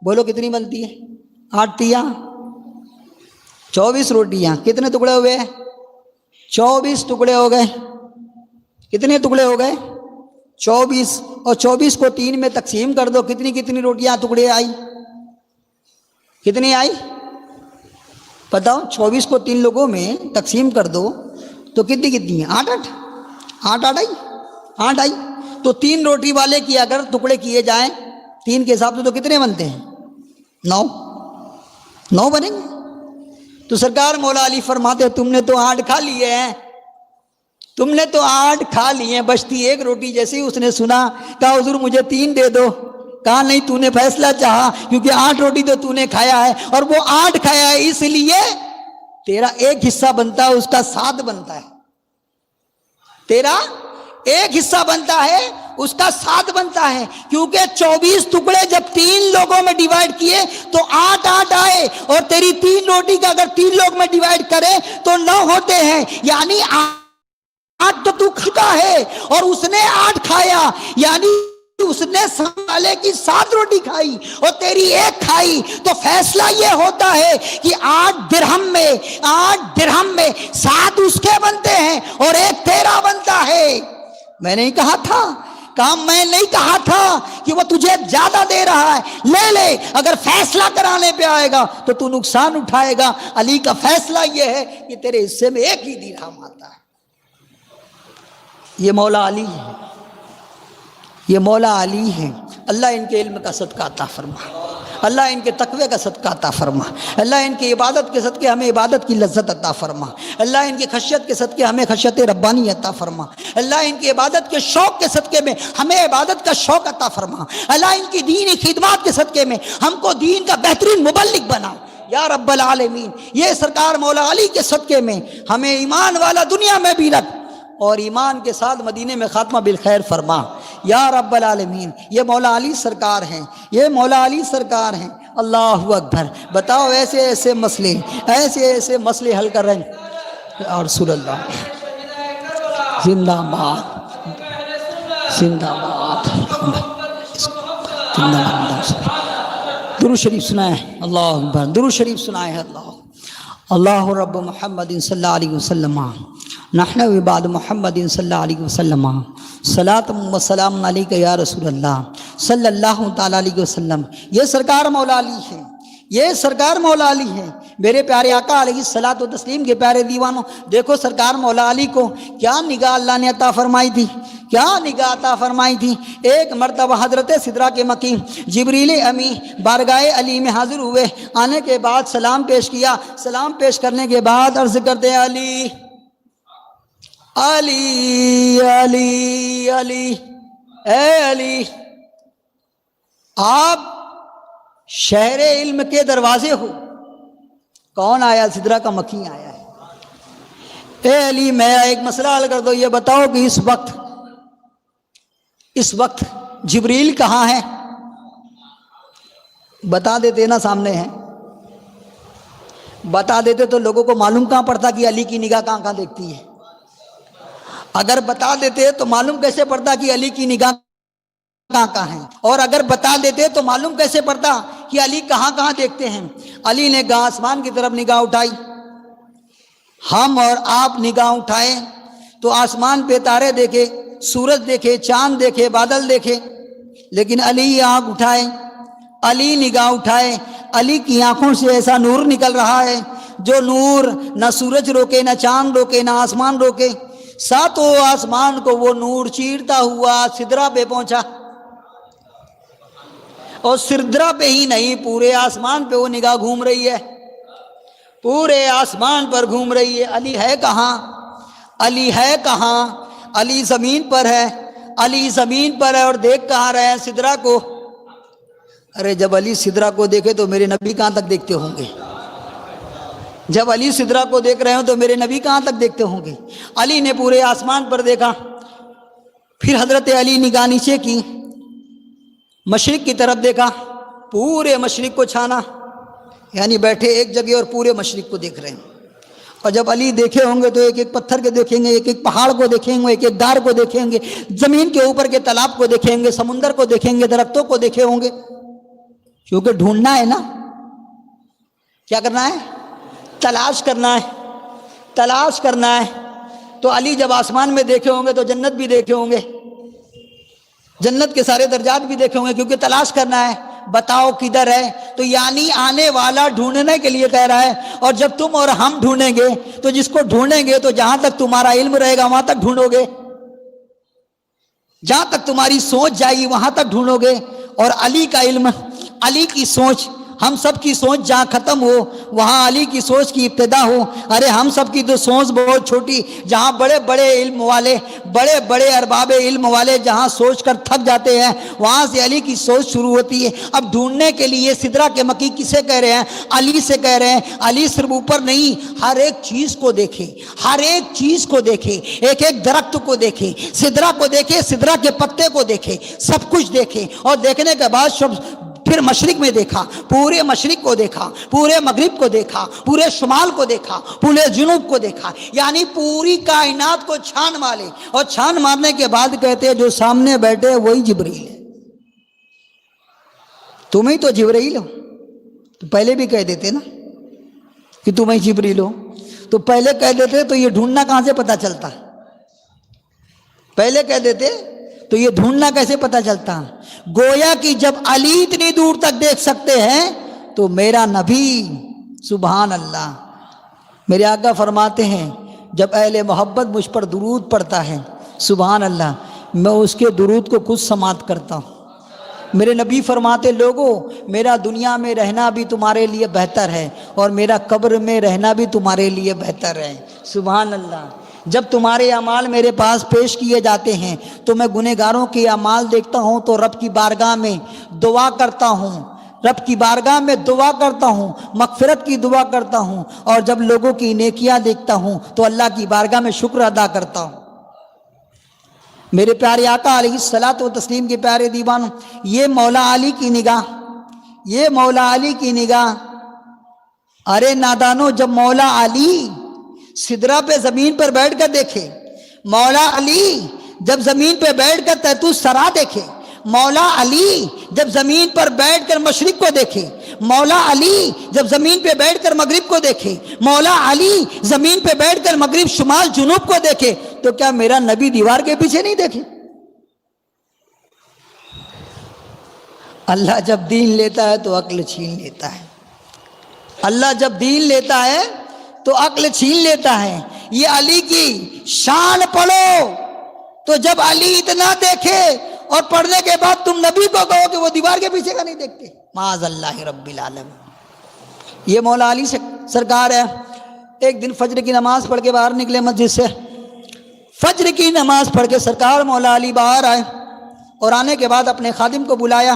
بولو کتنی بنتی ہے؟ 8 تیا 24 روٹیاں. کتنے ٹکڑے ہوئے؟ 24 ٹکڑے ہو گئے. کتنے ٹکڑے ہو گئے؟ 24. اور 24 کو 3 میں تقسیم کر دو, کتنی روٹیاں ٹکڑے آئی؟ کتنی آئی بتاؤ؟ 24 کو 3 لوگوں میں تقسیم کر دو تو کتنی ہیں؟ 8 آئی. تو 3 روٹی والے کی اگر ٹکڑے کیے جائیں 3 کے حساب سے تو کتنے بنتے ہیں؟ 9 بنیں گے. تو سرکار مولا علی فرماتے تم نے تو 8 کھا لیے ہیں, تم نے تو 8 کھا لیے ہیں, بچتی 1 روٹی. جیسے ہی اس نے سنا کہا حضور مجھے 3 دے دو. کہا نہیں, تو نے فیصلہ چاہا کیونکہ 8 روٹی تو نے کھایا ہے, اور وہ 8 کھایا ہے, اس لیے تیرا 1 حصہ بنتا ہے, اس کا 7 بنتا ہے. تیرا 1 حصہ بنتا ہے, اس کا 7 بنتا ہے. کیونکہ 24 ٹکڑے جب 3 لوگوں میں ڈیوائیڈ کیے تو 8 آئے, اور تیری 3 روٹی کا اگر 3 لوگ میں ڈیوائیڈ کرے تو 9 ہوتے ہیں. یعنی 8 تو کھا ہے اور اس نے 8 کھایا, یعنی اس نے سالے کی 7 روٹی کھائی اور تیری 1 کھائی. تو فیصلہ یہ ہوتا ہے کہ 8 درہم میں 7 اس کے بنتے ہیں اور 1 تیرا بنتا ہے. میں نے کہا تھا کہا میں نہیں کہا تھا کہ وہ تجھے زیادہ دے رہا ہے، لے لے، اگر فیصلہ کرانے پہ آئے گا تو تو نقصان اٹھائے گا۔ علی کا فیصلہ یہ ہے کہ تیرے حصے میں ایک ہی درہم آتا ہے۔ یہ مولا علی ہے، یہ مولا علی ہے۔ اللہ ان کے علم کا صدقہ عطا فرما، اللہ ان کے تقوی کا صدقہ عطا فرما، اللہ ان کی عبادت کے صدقے ہمیں عبادت کی لذت عطا فرما، اللہ ان کی خشیت کے صدقے ہمیں خشیت ربانی عطا فرما، اللہ ان کی عبادت کے شوق کے صدقے میں ہمیں عبادت کا شوق عطا فرما، اللہ ان کی دینی خدمات کے صدقے میں ہم کو دین کا بہترین مبلغ بنا یا رب العالمین۔ یہ سرکار مولا علی کے صدقے میں ہمیں ایمان والا دنیا میں بھی رکھ اور ایمان کے ساتھ مدینے میں خاتمہ بالخیر فرما یا رب العالمین۔ یہ مولا علی سرکار ہیں، یہ مولا علی سرکار ہیں۔ اللہ اکبر۔ بتاؤ ایسے ایسے مسئلے حل کر رہے ہیں یا رسول اللہ۔ زندہ باد، زندہ باد، زندہ باد۔ درود شریف سنائے اللہ اکبر، درود شریف سنائے اللہ رب محمد صلی اللہ علیہ وسلم، نحن عباد محمد صلی اللہ علیہ وسلم، صلاۃ و سلام علیک یا رسول اللہ صلی اللہ تعالیٰ علیہ وسلم۔ یہ سرکار مولا علی ہے، یہ سرکار مولا علی ہے۔ میرے پیارے آقا علیہ الصلوۃ و تسلیم کے پیارے دیوانوں، دیکھو سرکار مولا علی کو کیا نگاہ اللہ نے عطا فرمائی تھی، کیا نگاہ عطا فرمائی تھی۔ ایک مرتبہ حضرت سدرہ کے مکی جبریل امی بارگاہ علی میں حاضر ہوئے، آنے کے بعد سلام پیش کیا، سلام پیش کرنے کے بعد عرض کرتے ہیں علی علی علی علی، اے علی آپ شہر علم کے دروازے ہو۔ کون آیا؟ سدرہ کا مکی آیا ہے۔ اے علی میں ایک مسئلہ حل کر دو، یہ بتاؤ کہ اس وقت جبریل کہاں ہے؟ بتا دیتے نا، سامنے ہیں، بتا دیتے تو لوگوں کو معلوم کہاں پڑتا کہ علی کی نگاہ کہاں کہاں دیکھتی ہے؟ اگر بتا دیتے تو معلوم کیسے پڑتا کہ علی کی نگاہ کہاں کہاں ہے؟ اور اگر بتا دیتے تو معلوم کیسے پڑتا کہ علی کہاں کہاں دیکھتے ہیں؟ علی نے آسمان کی طرف نگاہ اٹھائی، ہم اور آپ نگاہ اٹھائے تو آسمان پہ تارے دیکھے، سورج دیکھے، چاند دیکھے، بادل دیکھے، لیکن علی آنکھ اٹھائے، علی نگاہ اٹھائے، علی کی آنکھوں سے ایسا نور نکل رہا ہے جو نور نہ سورج روکے، نہ چاند روکے، نہ آسمان روکے۔ ساتوں آسمان کو وہ نور چیرتا ہوا سدرہ پہ پہنچا، اور سدرہ پہ ہی نہیں، پورے آسمان پہ وہ نگاہ گھوم رہی ہے، پورے آسمان پر گھوم رہی ہے۔ علی ہے کہاں؟ علی ہے کہاں؟ علی زمین پر ہے، علی زمین پر ہے، اور دیکھ کہاں رہے ہیں؟ سدرہ کو۔ ارے جب علی سدرہ کو دیکھے تو میرے نبی کہاں تک دیکھتے ہوں گے؟ جب علی سدرہ کو دیکھ رہے ہوں تو میرے نبی کہاں تک دیکھتے ہوں گے؟ علی نے پورے آسمان پر دیکھا، پھر حضرت علی نگاہ نیچے کی، مشرق کی طرف دیکھا، پورے مشرق کو چھانا، یعنی بیٹھے ایک جگہ اور پورے مشرق کو دیکھ رہے ہیں۔ اور جب علی دیکھے ہوں گے تو ایک ایک پتھر کے دیکھیں گے، ایک ایک پہاڑ کو دیکھیں گے، ایک ایک دار کو دیکھیں گے، زمین کے اوپر کے تالاب کو دیکھیں گے، سمندر کو دیکھیں گے، درختوں کو دیکھے ہوں گے، کیونکہ ڈھونڈنا ہے نا۔ کیا کرنا ہے؟ تلاش کرنا ہے، تلاش کرنا ہے۔ تو علی جب آسمان میں دیکھے ہوں گے تو جنت بھی دیکھے ہوں گے، جنت کے سارے درجات بھی دیکھے ہوں گے، کیونکہ تلاش کرنا ہے۔ بتاؤ کدھر ہے؟ تو یعنی آنے والا ڈھونڈنے کے لیے کہہ رہا ہے۔ اور جب تم اور ہم ڈھونڈیں گے تو جس کو ڈھونڈیں گے تو جہاں تک تمہارا علم رہے گا وہاں تک ڈھونڈو گے، جہاں تک تمہاری سوچ جائے گی وہاں تک ڈھونڈو گے۔ اور علی کا علم، علی کی سوچ، ہم سب کی سوچ جہاں ختم ہو وہاں علی کی سوچ کی ابتدا ہو۔ ارے ہم سب کی تو سوچ بہت چھوٹی، جہاں بڑے بڑے علم والے، بڑے بڑے ارباب علم والے جہاں سوچ کر تھک جاتے ہیں وہاں سے علی کی سوچ شروع ہوتی ہے۔ اب ڈھونڈنے کے لیے سدرہ کے مکی کسے کہہ رہے ہیں؟ علی سے کہہ رہے ہیں۔ علی صرف اوپر نہیں، ہر ایک چیز کو دیکھے، ہر ایک چیز کو دیکھے، ایک ایک درخت کو دیکھے، سدرہ کو دیکھے، سدرہ کے پتے کو دیکھے، سب کچھ دیکھے۔ اور دیکھنے کے بعد پھر مشرق میں دیکھا، پورے مشرق کو دیکھا، پورے مغرب کو دیکھا، پورے شمال کو دیکھا، پورے جنوب کو دیکھا، یعنی پوری کائنات کو چھان مارے۔ اور چھان مارنے کے بعد کہتے ہیں جو سامنے بیٹھے وہی جبریل ہے۔ تم ہی تو جبریل ہو۔ تو پہلے بھی کہہ دیتے نا کہ تم ہی جبریل ہو، تو پہلے کہہ دیتے تو یہ ڈھونڈنا کہاں سے پتہ چلتا؟ پہلے کہہ دیتے تو یہ ڈھونڈنا کیسے پتہ چلتا؟ گویا کہ جب علی اتنی دور تک دیکھ سکتے ہیں تو میرا نبی، سبحان اللہ، میرے آقا فرماتے ہیں جب اہل محبت مجھ پر درود پڑھتا ہے، سبحان اللہ، میں اس کے درود کو خود سماعت کرتا ہوں۔ میرے نبی فرماتے لوگوں میرا دنیا میں رہنا بھی تمہارے لیے بہتر ہے اور میرا قبر میں رہنا بھی تمہارے لیے بہتر ہے، سبحان اللہ۔ جب تمہارے اعمال میرے پاس پیش کیے جاتے ہیں تو میں گنہگاروں کے اعمال دیکھتا ہوں تو رب کی بارگاہ میں دعا کرتا ہوں، رب کی بارگاہ میں دعا کرتا ہوں، مغفرت کی دعا کرتا ہوں، اور جب لوگوں کی نیکیاں دیکھتا ہوں تو اللہ کی بارگاہ میں شکر ادا کرتا ہوں۔ میرے پیارے آقا علیہ الصلاۃ و تسلیم کے پیارے دیوانوں، یہ مولا علی کی نگاہ، یہ مولا علی کی نگاہ۔ ارے نادانو، جب مولا علی سدرہ پہ زمین پر بیٹھ کر دیکھے، مولا علی جب زمین پہ بیٹھ کر تیتوس سرا دیکھے، مولا علی جب زمین پر بیٹھ کر مشرق کو دیکھے، مولا علی جب زمین پہ بیٹھ کر مغرب کو دیکھے، مولا علی زمین پہ بیٹھ کر مغرب شمال جنوب کو دیکھے، تو کیا میرا نبی دیوار کے پیچھے نہیں دیکھے؟ اللہ جب دین لیتا ہے تو عقل چھین لیتا ہے، اللہ جب دین لیتا ہے تو عقل چھین لیتا ہے۔ یہ علی کی شان پڑھو تو جب علی اتنا دیکھے اور پڑھنے کے بعد تم نبی کو کہو کہ وہ دیوار کے پیچھے کا نہیں دیکھتے، معاذ اللہ رب العالمین۔ یہ مولا علی سرکار ہے۔ ایک دن فجر کی نماز پڑھ کے باہر نکلے مسجد سے، فجر کی نماز پڑھ کے سرکار مولا علی باہر آئے اور آنے کے بعد اپنے خادم کو بلایا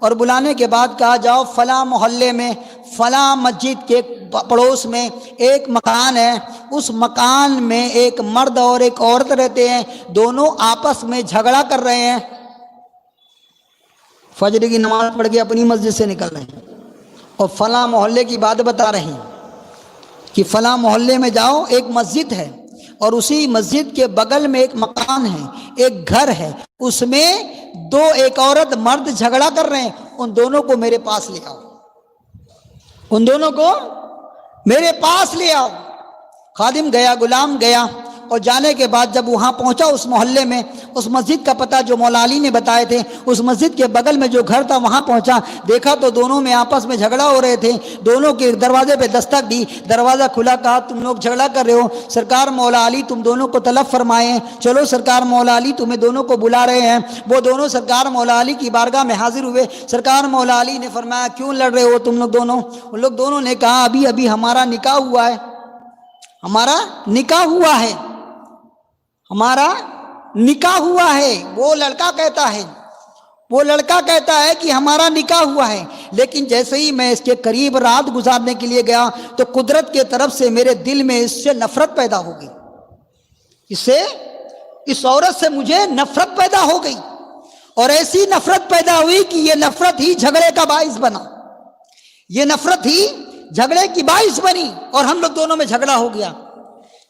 اور بلانے کے بعد کہا جاؤ فلاں محلے میں فلاں مسجد کے پڑوس میں ایک مکان ہے، اس مکان میں ایک مرد اور ایک عورت رہتے ہیں، دونوں آپس میں جھگڑا کر رہے ہیں۔ فجر کی نماز پڑھ کے اپنی مسجد سے نکل رہے ہیں اور فلاں محلے کی بات بتا رہے ہیں کہ فلاں محلے میں جاؤ، ایک مسجد ہے اور اسی مسجد کے بغل میں ایک مکان ہے، ایک گھر ہے، اس میں دو ایک عورت مرد جھگڑا کر رہے ہیں، ان دونوں کو میرے پاس لے آؤ، ان دونوں کو میرے پاس لے آؤ۔ خادم گیا، غلام گیا، اور جانے کے بعد جب وہاں پہنچا اس محلے میں، اس مسجد کا پتہ جو مولا علی نے بتائے تھے، اس مسجد کے بغل میں جو گھر تھا وہاں پہنچا، دیکھا تو دونوں میں آپس میں جھگڑا ہو رہے تھے۔ دونوں کے دروازے پہ دستک دی، دروازہ کھلا، کہا تم لوگ جھگڑا کر رہے ہو، سرکار مولا علی تم دونوں کو طلب فرمائے، چلو سرکار مولا علی تمہیں دونوں کو بلا رہے ہیں۔ وہ دونوں سرکار مولا علی کی بارگاہ میں حاضر ہوئے۔ سرکار مولا علی نے فرمایا کیوں لڑ رہے ہو تم لوگ دونوں؟ ان لوگ دونوں نے کہا ابھی ابھی ہمارا نکاح ہوا ہے، ہمارا نکاح ہوا ہے، ہمارا نکاح ہوا ہے۔ وہ لڑکا کہتا ہے کہ ہمارا نکاح ہوا ہے، لیکن جیسے ہی میں اس کے قریب رات گزارنے کے لیے گیا تو قدرت کے طرف سے میرے دل میں اس سے نفرت پیدا ہو گئی، اس عورت سے مجھے نفرت پیدا ہو گئی، اور ایسی نفرت پیدا ہوئی کہ یہ نفرت ہی جھگڑے کا باعث بنا، یہ نفرت ہی جھگڑے کی باعث بنی اور ہم لوگ دونوں میں جھگڑا ہو گیا۔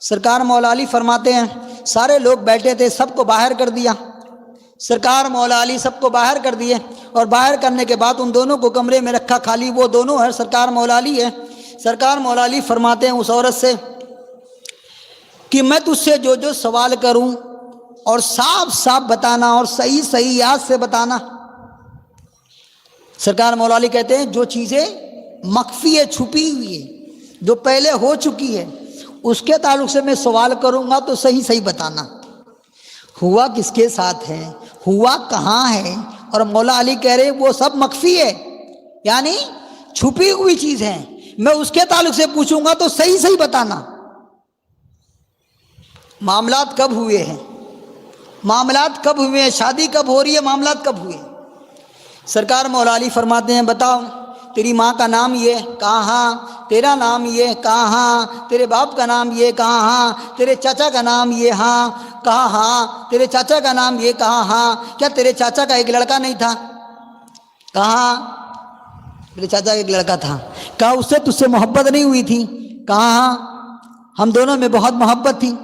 سرکار مولا علی فرماتے ہیں سارے لوگ بیٹھے تھے، سب کو باہر کر دیا، سرکار مولا علی سب کو باہر کر دیے، اور باہر کرنے کے بعد ان دونوں کو کمرے میں رکھا، خالی وہ دونوں ہے، سرکار مولا علی ہے۔ سرکار مولا علی فرماتے ہیں اس عورت سے کہ میں تجھ سے جو جو سوال کروں اور صاف صاف بتانا اور صحیح صحیح یاد سے بتانا۔ سرکار مولا علی کہتے ہیں جو چیزیں مخفی ہے، چھپی ہوئی ہے، جو پہلے ہو چکی ہے، اس کے تعلق سے میں سوال کروں گا تو صحیح صحیح بتانا، ہوا کس کے ساتھ ہے، ہوا کہاں ہے۔ اور مولا علی کہہ رہے وہ سب مخفی ہے، یعنی چھپی ہوئی چیز ہے، میں اس کے تعلق سے پوچھوں گا تو صحیح صحیح بتانا۔ معاملات کب ہوئے ہیں، معاملات کب ہوئے ہیں، شادی کب ہو رہی ہے، معاملات کب ہوئے؟ سرکار مولا علی فرماتے ہیں بتاؤ تیری ماں کا نام یہ کہاں، تیرا نام یہ کہاں، تیرے باپ کا نام یہ کہاں، تیرے چاچا کا نام یہ ہاں کہاں، تیرے چاچا کا نام یہ کہاں، کیا تیرے چاچا کا ایک لڑکا نہیں تھا؟ کہاں تیرے چاچا کا ایک لڑکا تھا، کہا اس سے تجھ سے محبت نہیں ہوئی تھی؟ کہاں ہم دونوں میں بہت محبت تھی،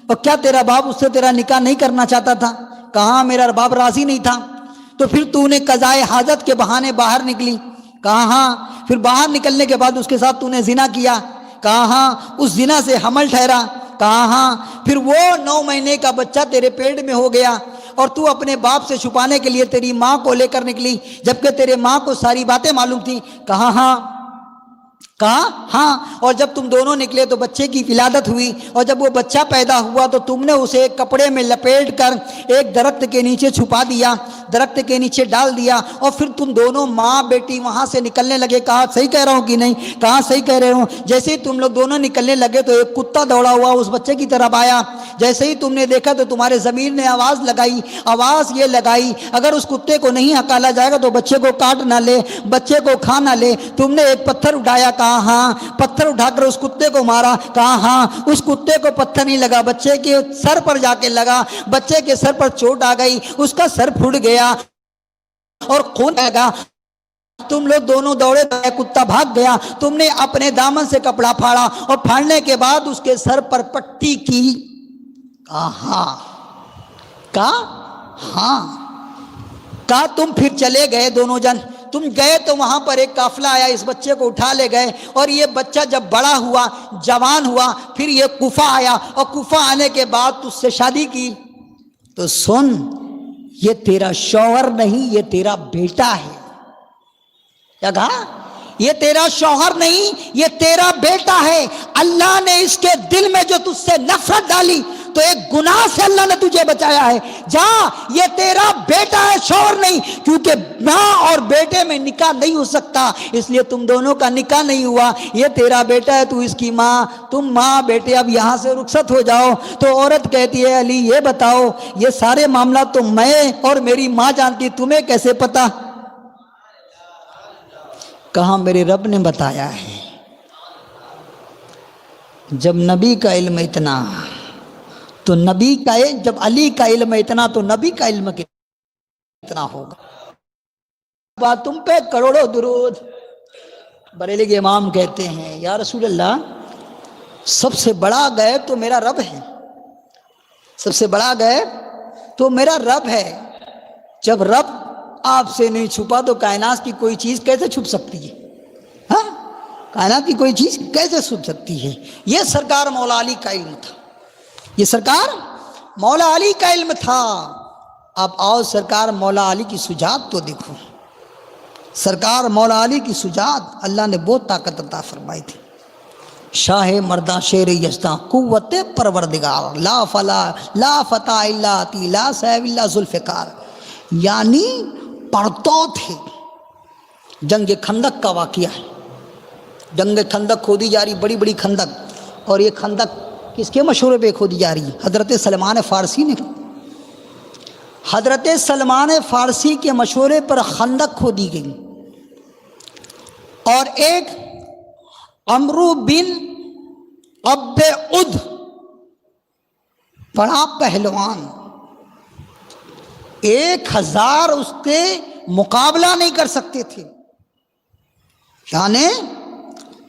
اور کیا تیرا باپ اس سے تیرا نکاح نہیں کرنا چاہتا تھا؟ کہاں میرا باپ راضی نہیں تھا، تو پھر تو نے قضائے حاجت کے بہانے باہر نکلی؟ کہاں پھر باہر نکلنے کے بعد اس کے ساتھ تو نے زنا کیا؟ کہاں اس زنا سے حمل ٹھہرا؟ کہاں پھر وہ 9 مہینے کا بچہ تیرے پیٹ میں ہو گیا، اور تو اپنے باپ سے چھپانے کے لیے تیری ماں کو لے کر نکلی، جبکہ تیرے ماں کو ساری باتیں معلوم تھیں؟ کہا ہاں، کہا ہاں۔ اور جب تم دونوں نکلے تو بچے کی ولادت ہوئی، اور جب وہ بچہ پیدا ہوا تو تم نے اسے ایک کپڑے میں لپیٹ کر ایک درخت کے نیچے چھپا دیا، درخت کے نیچے ڈال دیا، اور پھر تم دونوں ماں بیٹی وہاں سے نکلنے لگے۔ کہا صحیح کہہ رہا ہوں کہ نہیں؟ کہا صحیح کہہ رہے ہوں۔ جیسے ہی تم لوگ دونوں نکلنے لگے تو ایک کتا دوڑا ہوا اس بچے کی طرف آیا۔ جیسے ہی تم نے دیکھا تو تمہارے ضمیر نے آواز لگائی، آواز یہ لگائی اگر اس کتے کو نہیں ہکالا جائے گا تو بچے کو کاٹ نہ لے، بچے کو کھا نہ لے۔ تم نے ایک پتھر اٹھایا، کہا ہاں، پتھر اٹھا کر اس کتے کو مارا، کہا ہاں۔ اس کتے کو پتھر نہیں لگا، بچے کے سر پر جا کے لگا، بچے کے سر پر چوٹ آ گئی، اس کا سر پھٹ گیا اور خون لگا۔ تم لوگ دونوں دوڑے، کتا بھاگ گیا، تم نے اپنے دامن سے کپڑا پھاڑا اور پھاڑنے کے بعد اس کے سر پر پٹی کی۔ کہا ہاں، کہا ہاں۔ کہا تم پھر چلے گئے دونوں جن، تم گئے تو وہاں پر ایک قافلہ آیا، اس بچے کو اٹھا لے گئے، اور یہ بچہ جب بڑا ہوا، جوان ہوا، پھر یہ کوفہ آیا، اور کوفہ آنے کے بعد تجھ سے شادی کی۔ تو سن، یہ تیرا شوہر نہیں، یہ تیرا بیٹا ہے۔ کیا کہا؟ یہ تیرا شوہر نہیں، یہ تیرا بیٹا ہے۔ اللہ نے اس کے دل میں جو تجھ سے نفرت ڈالی تو ایک گناہ سے اللہ نے تجھے بچایا ہے۔ جا، یہ تیرا بیٹا ہے، شوہر نہیں، کیونکہ ماں اور بیٹے میں نکاح نہیں ہو سکتا، اس لیے تم دونوں کا نکاح نہیں ہوا۔ یہ تیرا بیٹا ہے، تو اس کی ماں، تم ماں بیٹے اب یہاں سے رخصت ہو جاؤ۔ تو عورت کہتی ہے علی یہ بتاؤ، یہ سارے معاملات تو میں اور میری ماں جانتی، تمہیں کیسے پتا؟ کہا میرے رب نے بتایا ہے۔ جب نبی کا علم اتنا تو نبی کا، جب علی کا علم اتنا تو نبی کا علم کتنا ہوگا؟ بات تم پہ کروڑوں درود۔ بریلی کے امام کہتے ہیں یا رسول اللہ، سب سے بڑا غیب تو میرا رب ہے، سب سے بڑا غیب تو میرا رب ہے۔ جب رب آپ سے نہیں چھپا تو کائنات کی کوئی چیز کیسے چھپ سکتی ہے؟ ہاں، کائنات کی کوئی چیز کیسے چھپ سکتی ہے؟ یہ سرکار مولا علی کا علم تھا، یہ سرکار مولا علی کا علم تھا۔ اب آؤ سرکار مولا علی کی سجاد تو دیکھو۔ سرکار مولا علی کی سجاد اللہ نے بہت طاقت عطا فرمائی تھی۔ شاہ مردہ شیر یزداں قوت پروردگار، لا فلا لا فتح الا اتی، لا صاحب الا ذوالفقار، یعنی پڑھتو تھے۔ جنگ خندق کا واقعہ ہے، جنگ خندق کھودی جا رہی، بڑی بڑی خندق، اور یہ خندق کس کے مشورے پہ کھودی جا رہی ہے؟ حضرت سلمان فارسی نے، حضرت سلمان فارسی کے مشورے پر خندق کھودی گئی، اور ایک عمرو بن عبد اد بڑا پہلوان، 1000 اس کے مقابلہ نہیں کر سکتے تھے، یعنی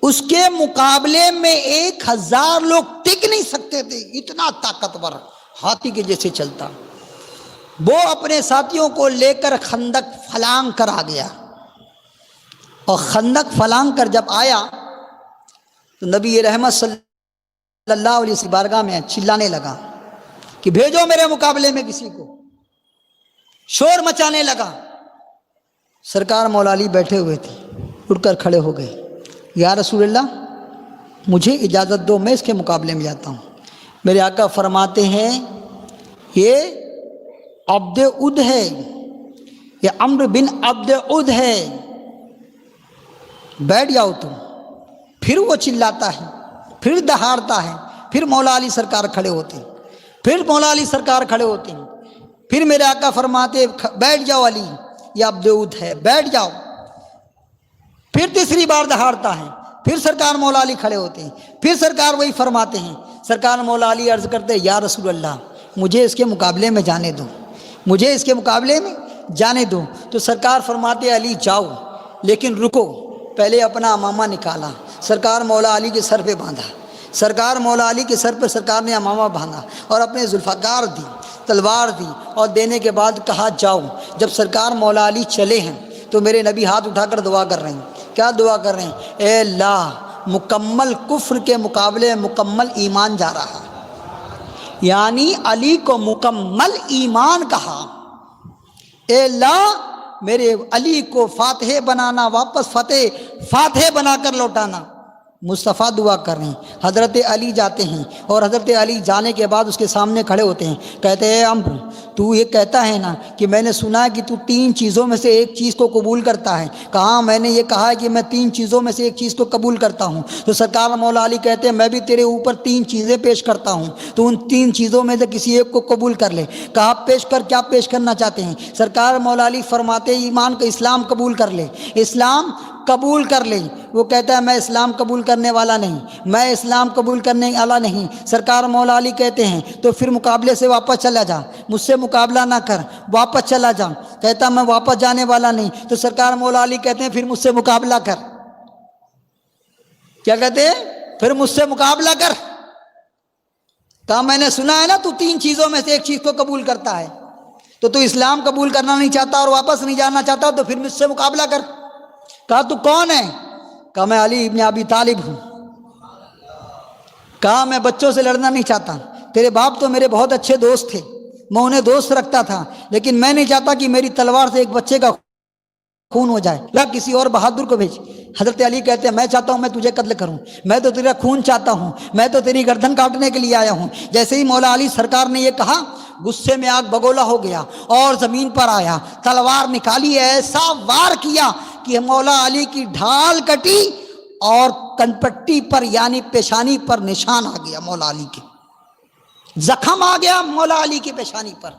اس کے مقابلے میں 1000 لوگ ٹک نہیں سکتے تھے، اتنا طاقتور، ہاتھی کے جیسے چلتا۔ وہ اپنے ساتھیوں کو لے کر خندق فلانگ کر آ گیا، اور خندق فلانگ کر جب آیا تو نبی رحمت صلی اللہ علیہ وسلم بارگاہ میں چلانے لگا کہ بھیجو میرے مقابلے میں کسی کو، شور مچانے لگا۔ سرکار مولا علی بیٹھے ہوئے تھے، اٹھ کر کھڑے ہو گئے، یا رسول اللہ مجھے اجازت دو، میں اس کے مقابلے میں جاتا ہوں۔ میرے آقا فرماتے ہیں یہ عبد اد ہے، یہ عمرو بن عبد اد ہے، بیٹھ جاؤ تم۔ پھر وہ چلاتا ہے، پھر دہاڑتا ہے، پھر مولا علی سرکار کھڑے ہوتے ہیں، پھر مولا علی سرکار کھڑے ہوتے ہیں، پھر میرے آقا فرماتے بیٹھ جاؤ علی، یہ عبد اد ہے، بیٹھ جاؤ۔ پھر تیسری بار دہاڑتا ہے، پھر سرکار مولا علی کھڑے ہوتے ہیں، پھر سرکار وہی فرماتے ہیں۔ سرکار مولا علی عرض کرتے ہیں یا رسول اللہ مجھے اس کے مقابلے میں جانے دو، مجھے اس کے مقابلے میں جانے دو۔ تو سرکار فرماتے علی جاؤ، لیکن رکو۔ پہلے اپنا امامہ نکالا، سرکار مولا علی کے سر پہ باندھا، سرکار مولا علی کے سر پہ سرکار نے امامہ باندھا، اور اپنے ذوالفقار دی، تلوار دی، اور دینے کے بعد کہا جاؤ۔ جب سرکار مولا علی چلے ہیں تو میرے نبی ہاتھ اٹھا کر دعا کر رہے ہیں۔ کیا دعا کر رہے ہیں؟ اے اللہ، مکمل کفر کے مقابلے میں مکمل ایمان جا رہا ہے، یعنی علی کو مکمل ایمان کہا، اے اللہ میرے علی کو فاتح بنانا، واپس فاتح بنا کر لوٹانا۔ مصطفیٰ دعا کر رہے ہیں، حضرت علی جاتے ہیں اور حضرت علی جانے کے بعد اس کے سامنے کھڑے ہوتے ہیں، کہتے ہیں عمرو تو یہ کہتا ہے نا کہ میں نے سنا ہے کہ تو 3 چیزوں میں سے ایک چیز کو قبول کرتا ہے، کہاں میں نے یہ کہا ہے کہ میں 3 چیزوں میں سے ایک چیز کو قبول کرتا ہوں۔ تو سرکار مولا علی کہتے ہیں میں بھی تیرے اوپر 3 چیزیں پیش کرتا ہوں، تو ان 3 چیزوں میں سے کسی ایک کو قبول کر لے۔ کہا پیش کر، کیا پیش کرنا چاہتے ہیں؟ سرکار مولا علی فرماتے ایمان کا اسلام قبول کر لے، اسلام قبول کر لیں۔ وہ کہتا ہے میں اسلام قبول کرنے والا نہیں، میں اسلام قبول کرنے والا نہیں۔ سرکار مولا علی کہتے ہیں تو پھر مقابلے سے واپس چلا جا، مجھ سے مقابلہ نہ کر، واپس چلا جا۔ کہتا میں واپس جانے والا نہیں۔ تو سرکار مولا علی کہتے ہیں پھر مجھ سے مقابلہ کر۔ کیا کہتے ہیں؟ پھر مجھ سے مقابلہ کر۔ کہا میں نے سنا ہے نا تو 3 چیزوں میں سے ایک چیز کو قبول کرتا ہے، تو اسلام قبول کرنا نہیں چاہتا اور واپس نہیں جانا چاہتا، تو پھر مجھ سے مقابلہ کر۔ کہا تو کون ہے؟ کہا میں علی ابن ابی طالب ہوں۔ کہا میں بچوں سے لڑنا نہیں چاہتا، تیرے باپ تو میرے بہت اچھے دوست تھے، میں انہیں دوست رکھتا تھا، لیکن میں نہیں چاہتا کہ میری تلوار سے ایک بچے کا خون ہو جائے، یا کسی اور بہادر کو بھیج۔ حضرت علی کہتے ہیں میں چاہتا ہوں میں تجھے قتل کروں، میں تو تیرا خون چاہتا ہوں، میں تو تیری گردن کاٹنے کے لیے آیا ہوں۔ جیسے ہی مولا علی سرکار نے یہ کہا، غصے میں آگ بگولا ہو گیا اور زمین پر آیا، تلوار نکالی، ایسا وار کیا کہ مولا علی کی ڈھال کٹی اور کنپٹی پر یعنی پیشانی پر نشان آ گیا، مولا علی کے زخم آ گیا مولا علی کی پیشانی پر۔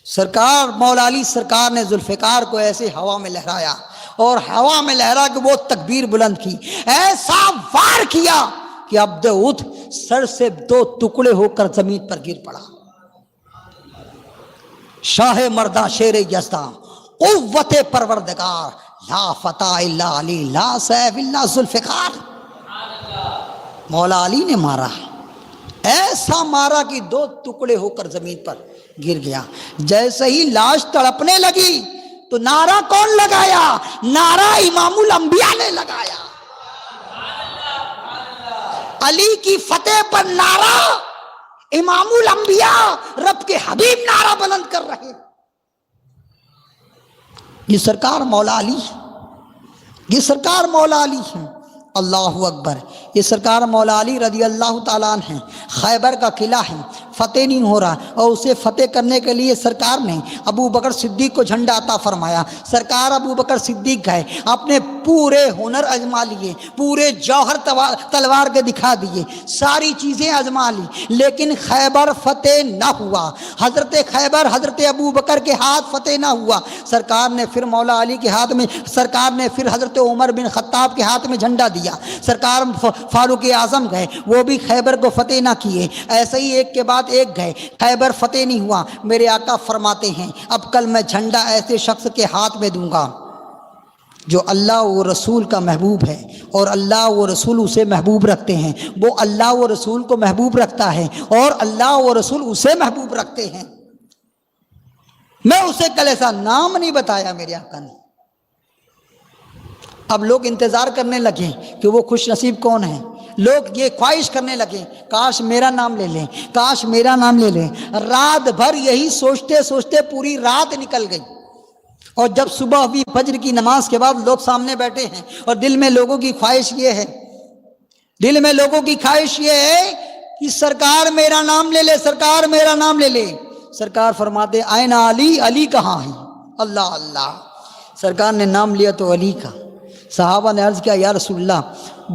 سرکار مولا علی سرکار نے ذوالفقار کو ایسے ہوا میں لہرایا اور ہوا میں لہرا کے وہ تکبیر بلند کی، ایسا وار کیا کہ عبد احد سر سے 2 ٹکڑے ہو کر زمین پر گر پڑا۔ شاہ مردہ شیر یزداں، قوت پروردگار، لا فتح الا علی، لا سیف الا ذوالفقار۔ مولا علی نے مارا، ایسا مارا کہ 2 ٹکڑے ہو کر زمین پر گر گیا۔ جیسے ہی لاش تڑپنے لگی تو نعرہ کون لگایا؟ نعرہ امام الانبیاء نے لگایا۔ علی کی فتح پر نعرہ امام الانبیاء، رب کے حبیب نعرہ بلند کر رہے۔ یہ سرکار مولا علی، یہ سرکار مولا علی ہیں۔ اللہ اکبر۔ یہ سرکار مولا علی رضی اللہ تعالیٰ عنہ ہیں۔ خیبر کا قلعہ ہے، فتح نہیں ہو رہا، اور اسے فتح کرنے کے لیے سرکار نے ابو بکر صدیق کو جھنڈا عطا فرمایا۔ سرکار ابو بکر صدیق گئے، اپنے پورے ہنر آزما لیے، پورے جوہر تلوار کے دکھا دیے، ساری چیزیں آزما لی، لیکن خیبر فتح نہ ہوا۔ حضرت خیبر حضرت ابو بکر کے ہاتھ فتح نہ ہوا۔ سرکار نے پھر مولا علی کے ہاتھ میں، سرکار نے پھر حضرت عمر بن خطاب کے ہاتھ میں جھنڈا دیا۔ سرکار فاروق اعظم گئے، وہ بھی خیبر کو فتح نہ کیے۔ ایسے ہی ایک کے بعد ایک گئے، خیبر فتح نہیں ہوا۔ میرے آقا فرماتے ہیں اب کل میں جھنڈا ایسے شخص کے ہاتھ میں دوں گا جو اللہ و رسول کا محبوب ہے، اور اللہ و رسول اسے محبوب رکھتے ہیں، وہ اللہ و رسول کو محبوب رکھتا ہے اور اللہ و رسول اسے محبوب رکھتے ہیں۔ میں اسے کل ایسا نام نہیں بتایا میرے آقا نے۔ اب لوگ انتظار کرنے لگے کہ وہ خوش نصیب کون ہے، لوگ یہ خواہش کرنے لگے کاش میرا نام لے لیں، کاش میرا نام لے لیں۔ رات بھر یہی سوچتے سوچتے پوری رات نکل گئی، اور جب صبح ہوئی فجر کی نماز کے بعد لوگ سامنے بیٹھے ہیں، اور دل میں لوگوں کی خواہش یہ ہے، دل میں لوگوں کی خواہش یہ ہے کہ سرکار میرا نام لے لے، سرکار میرا نام لے لے۔ سرکار فرماتے آئین علی، علی کہاں ہے؟ اللہ اللہ۔ سرکار نے نام لیا تو علی کا۔ صحابہ نے عرض کیا یا رسول اللہ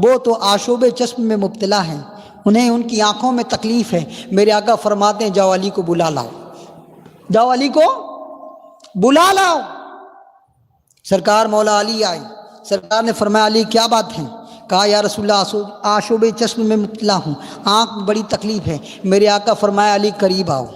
وہ تو آشوب چشم میں مبتلا ہیں، انہیں ان کی آنکھوں میں تکلیف ہے۔ میرے آقا فرماتے ہیں جاؤ علی کو بلا لاؤ، جاؤ علی کو بلا لاؤ۔ سرکار مولا علی آئے، سرکار نے فرمایا علی کیا بات ہے؟ کہا یا رسول اللہ آشوب چشم میں مبتلا ہوں، آنکھ بڑی تکلیف ہے۔ میرے آقا فرمایا علی قریب آؤ،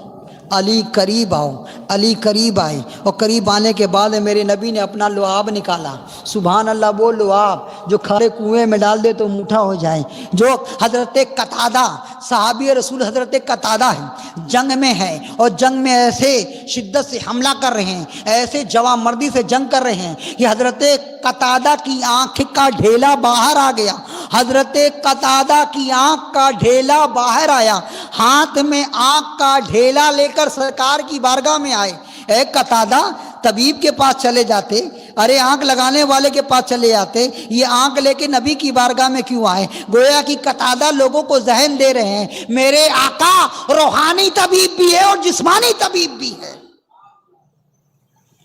علی قریب آؤ۔ علی قریب آئے، اور قریب آنے کے بعد میرے نبی نے اپنا لعاب نکالا۔ سبحان اللہ، وہ لعاب جو کھارے کنویں میں ڈال دے تو میٹھا ہو جائے، جو حضرت قتادہ صحابی رسول حضرت قتادہ ہے، جنگ میں ہے، اور جنگ میں ایسے شدت سے حملہ کر رہے ہیں، ایسے جواں مردی سے جنگ کر رہے ہیں کہ حضرت قتادہ کی آنکھ کا ڈھیلا باہر آ گیا، حضرت قتادہ کی آنکھ کا ڈھیلا باہر آیا، ہاتھ میں آنکھ کا ڈھیلا لے کر سرکار کی بارگاہ میں آئے۔ اے قتادہ، طبیب کے پاس چلے جاتے، ارے آنکھ لگانے والے کے پاس چلے جاتے، یہ آنکھ لے کے نبی کی بارگاہ میں کیوں آئے؟ گویا کہ قتادہ لوگوں کو ذہن دے رہے ہیں میرے آقا روحانی طبیب بھی ہے اور جسمانی طبیب بھی ہے،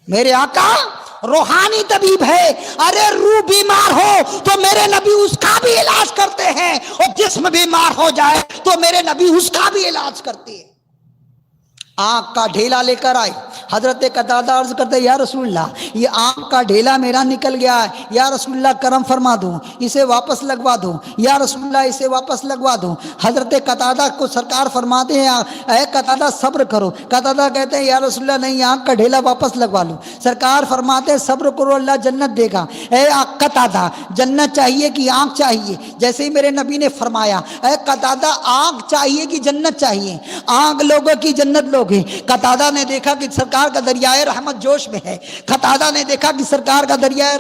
میرے آقا روحانی طبیب ہے۔ ارے روح بیمار ہو تو میرے نبی اس کا بھی علاج کرتے ہیں، اور جسم بیمار ہو جائے تو میرے نبی اس کا بھی علاج کرتے ہیں۔ آنکھ کا ڈھیلا لے کر آئے، حضرت قتادہ عرض کرتے یا رسول اللہ یہ آنکھ کا ڈھیلا میرا نکل گیا ہے، یا رسول اللہ کرم فرما دو، اسے واپس لگوا دو، یا رسول اللہ اسے واپس لگوا دو۔ حضرت قتادہ کو سرکار فرماتے ہیں اے قتادہ صبر کرو۔ قتادہ کہتے ہیں یا رسول اللہ نہیں، آنکھ کا ڈھیلا واپس لگوا لو۔ سرکار فرماتے ہیں صبر کرو، اللہ جنت دے گا۔ اے قتادہ جنت چاہیے کہ آنکھ چاہیے؟ جیسے ہی میرے نبی نے فرمایا اے قتادہ آنکھ چاہیے کہ جنت چاہیے؟ آنکھ لوگوں کی جنت لوگ۔ قتادہ نے دیکھا کہ سرکار کا دریائے رحمت جوش میں ہے، قتادہ نے دیکھا کہ سرکار کا دریائے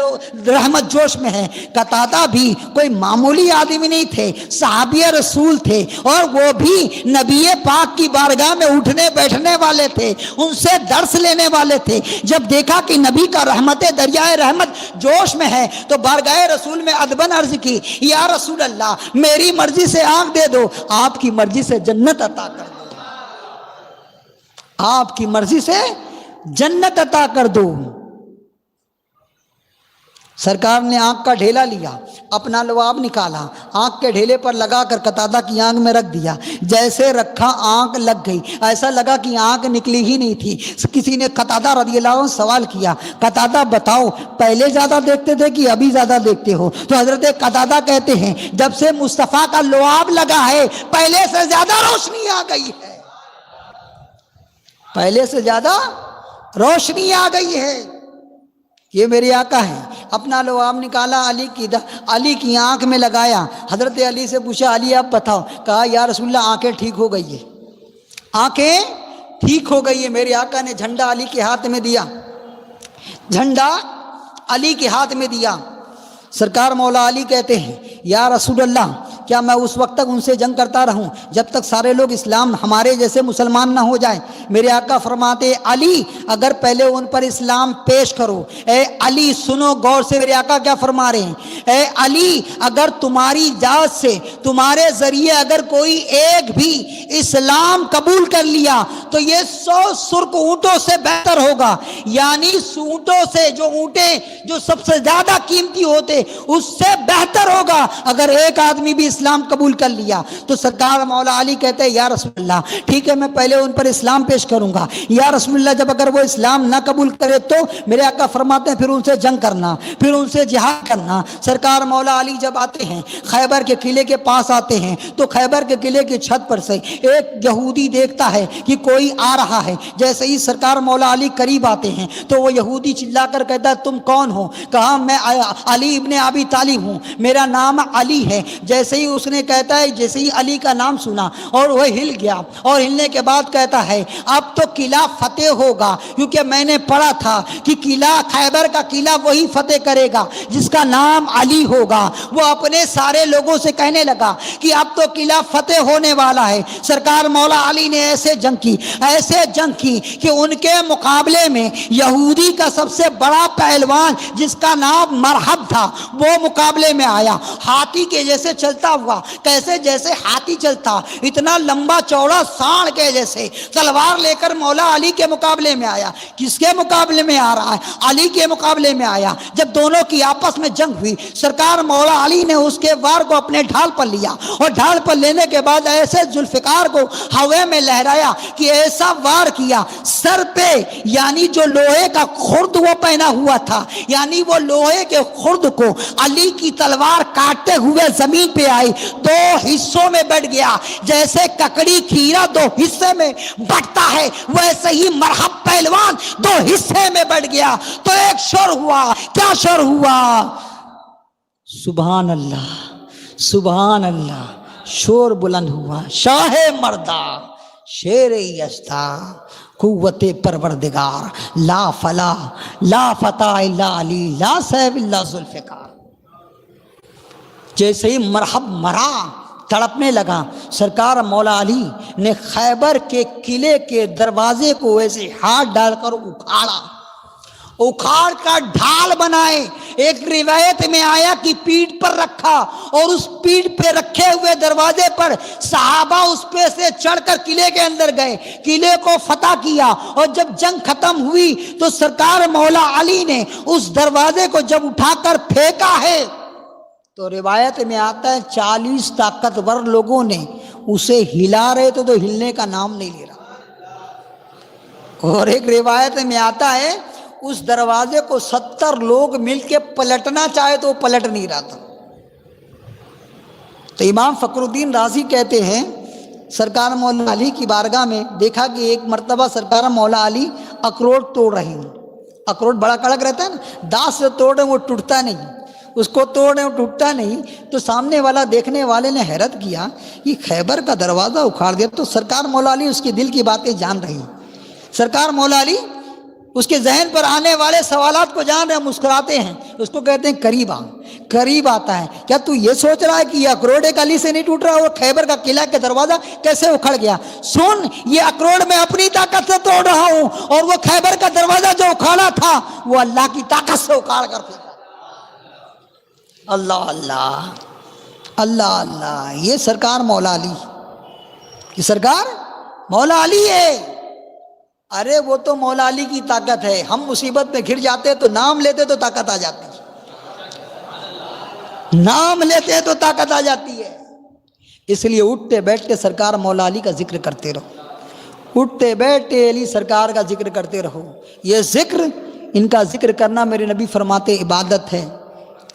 رحمت جوش میں ہے۔ قتادہ بھی کوئی معمولی آدمی نہیں تھے، صحابی رسول تھے، اور وہ بھی نبی پاک کی بارگاہ میں اٹھنے بیٹھنے والے تھے، ان سے درس لینے والے تھے۔ جب دیکھا کہ نبی کا رحمت دریائے رحمت جوش میں ہے تو بارگاہ رسول میں ادباً عرض کی یا رسول اللہ میری مرضی سے آنکھ دے دو، آپ کی مرضی سے جنت عطا کر دو، آپ کی مرضی سے جنت عطا کر دو۔ سرکار نے آنکھ کا ڈھیلا لیا، اپنا لعاب نکالا، آنکھ کے ڈھیلے پر لگا کر قتادہ کی آنکھ میں رکھ دیا۔ جیسے رکھا آنکھ لگ گئی، ایسا لگا کہ آنکھ نکلی ہی نہیں تھی۔ کسی نے قتادہ رضی اللہ عنہ سوال کیا قتادہ بتاؤ پہلے زیادہ دیکھتے تھے کہ ابھی زیادہ دیکھتے ہو؟ تو حضرت قتادہ کہتے ہیں جب سے مصطفیٰ کا لعاب لگا ہے پہلے سے زیادہ روشنی آ گئی ہے، پہلے سے زیادہ روشنی آ گئی ہے۔ یہ میرے آقا ہے۔ اپنا لعاب نکالا، علی کی آنکھ میں لگایا۔ حضرت علی سے پوچھا علی آپ بتاؤ؟ کہا یا رسول اللہ آنکھیں ٹھیک ہو گئی ہے، آنکھیں ٹھیک ہو گئی ہے۔ میرے آقا نے جھنڈا علی کے ہاتھ میں دیا، جھنڈا علی کے ہاتھ میں دیا۔ سرکار مولا علی کہتے ہیں یا رسول اللہ کیا میں اس وقت تک ان سے جنگ کرتا رہوں جب تک سارے لوگ اسلام ہمارے جیسے مسلمان نہ ہو جائیں؟ میرے آقا فرماتے علی اگر پہلے ان پر اسلام پیش کرو۔ اے علی سنو غور سے میرے آقا کیا فرما رہے ہیں۔ اے علی اگر تمہاری اجازت سے تمہارے ذریعے اگر کوئی ایک بھی اسلام قبول کر لیا تو یہ 100 سرخ اونٹوں سے بہتر ہوگا، یعنی اونٹوں سے جو اونٹیں جو سب سے زیادہ قیمتی ہوتے اس سے بہتر ہوگا اگر ایک آدمی بھی اسلام قبول کر لیا۔ تو سرکار مولا علی کہتے ہیں یا رسول اللہ ٹھیک ہے میں پہلے ان پر اسلام پیش کروں گا۔ یا رسول اللہ جب اگر وہ اسلام نہ قبول کرے تو میرے آقا فرماتے ہیں پھر ان سے جنگ کرنا، پھر ان سے جہاد کرنا۔ سرکار مولا علی جب آتے ہیں خیبر کے قلعے کے پاس آتے ہیں تو خیبر کے قلعے کی چھت پر سے ایک یہودی دیکھتا ہے کہ کوئی آ رہا ہے۔ جیسے ہی سرکار مولا علی قریب آتے ہیں تو وہ یہودی چلا کر کہتا ہے تم کون ہو؟ کہا میں علی ابن ابی طالب ہوں، میرا نام علی ہے۔ جیسے ہی اس نے کہتا ہے جیسے ہی علی کا نام سنا اور وہ ہل گیا، اور ہلنے کے بعد کہتا ہے اب تو قلعہ فتح ہوگا، کیونکہ میں نے پڑھا تھا کہ قلعہ خیبر کا قلعہ وہی فتح کرے گا جس کا نام علی ہوگا۔ وہ اپنے سارے لوگوں سے کہنے لگا کہ اب تو قلعہ فتح ہونے والا ہے۔ سرکار مولا علی نے ایسے جنگ کی کہ ان کے مقابلے میں یہودی کا سب سے بڑا پہلوان جس کا نام مرحب تھا وہ مقابلے میں آیا، ہاتھی کے جیسے چلتا ہوا، کیسے جیسے ہاتھی چلتا، اتنا لمبا چوڑا سانڈ کے جیسے، تلوار لے کر مولا علی کے مقابلے میں آیا۔ کس کے مقابلے میں آ رہا ہے؟ علی کے مقابلے میں آیا۔ جب دونوں کی آپس میں جنگ ہوئی سرکار مولا علی نے اس کے وار کو اپنے ڈھال پر لیا، اور ڈھال پر لینے کے بعد ایسے ذوالفقار کو ہوے میں لہرایا کہ ایسا وار کیا سر پہ، یعنی جو لوہے کا خرد وہ پہنا ہوا تھا، یعنی وہ لوہے کے خرد کو علی کی تلوار کاٹتے ہوئے زمین پہ آئی، 2 حصوں میں بٹ گیا۔ جیسے ککڑی کھیرا 2 حصے میں بٹتا ہے ویسے ہی مرحب پہلوان 2 حصے میں بٹ گیا۔ تو ایک شور ہوا، کیا شور ہوا؟ سبحان اللہ سبحان اللہ، شور بلند ہوا۔ شاہ مردہ شیر یزدہ قوت پروردگار لا فلاح لا فتح الا علی لا سیف الا ذوالفقار۔ جیسے ہی مرحب مرا تڑپنے لگا، سرکار مولا علی نے خیبر کے قلعے کے دروازے کو ایسے ہاتھ ڈال کر اکھاڑ کر ڈھال بنائے۔ ایک روایت میں آیا کہ پیٹھ پر رکھا، اور اس پیٹھ پہ رکھے ہوئے دروازے پر صحابہ اس پہ سے چڑھ کر قلعے کے اندر گئے، قلعے کو فتح کیا، اور جب جنگ ختم ہوئی تو سرکار مولا علی نے اس دروازے کو جب اٹھا کر پھینکا ہے تو روایت میں آتا ہے 40 طاقتور لوگوں نے اسے ہلا رہے تو ہلنے کا نام نہیں لے رہا، اور ایک روایت میں آتا ہے اس دروازے کو 70 لوگ مل کے پلٹنا چاہے تو وہ پلٹ نہیں رہا تھا۔ تو امام فخر الدین رازی کہتے ہیں سرکار مولا علی کی بارگاہ میں دیکھا کہ ایک مرتبہ سرکار مولا علی اخروٹ توڑ رہے ہیں۔ اخروٹ بڑا کڑک رہتا ہے نا، دانت سے توڑ رہے وہ ٹوٹتا نہیں، اس کو توڑ رہے وہ ٹوٹتا نہیں۔ تو سامنے والا دیکھنے والے نے حیرت کیا کہ خیبر کا دروازہ اکھاڑ دیا۔ تو سرکار مولا علی اس کے دل کی باتیں جان رہی ہیں، سرکار مولا علی اس کے ذہن پر آنے والے سوالات کو جان رہے ہیں، مسکراتے ہیں، اس کو کہتے ہیں قریب آتا ہے، کیا تو یہ سوچ رہا ہے کہ یہ اخروٹ ایک علی سے نہیں ٹوٹ رہا، وہ خیبر کا قلعہ کے دروازہ کیسے اکھڑ گیا؟ سن، یہ اخروٹ میں اپنی طاقت سے توڑ رہا ہوں، اور وہ خیبر کا دروازہ جو اکھاڑا تھا وہ اللہ کی طاقت سے اکھاڑ کر پھینکا۔ اللہ اللہ اللہ اللہ، یہ سرکار مولا علی، یہ سرکار مولا علی ہے۔ ارے وہ تو مولا علی کی طاقت ہے، ہم مصیبت میں گر جاتے تو نام لیتے تو طاقت آ جاتی ہے، نام لیتے تو طاقت آ جاتی ہے۔ اس لیے اٹھتے بیٹھتے سرکار مولا علی کا ذکر کرتے رہو، اٹھتے بیٹھتے علی سرکار کا ذکر کرتے رہو۔ یہ ذکر، ان کا ذکر کرنا میرے نبی فرماتے عبادت ہے،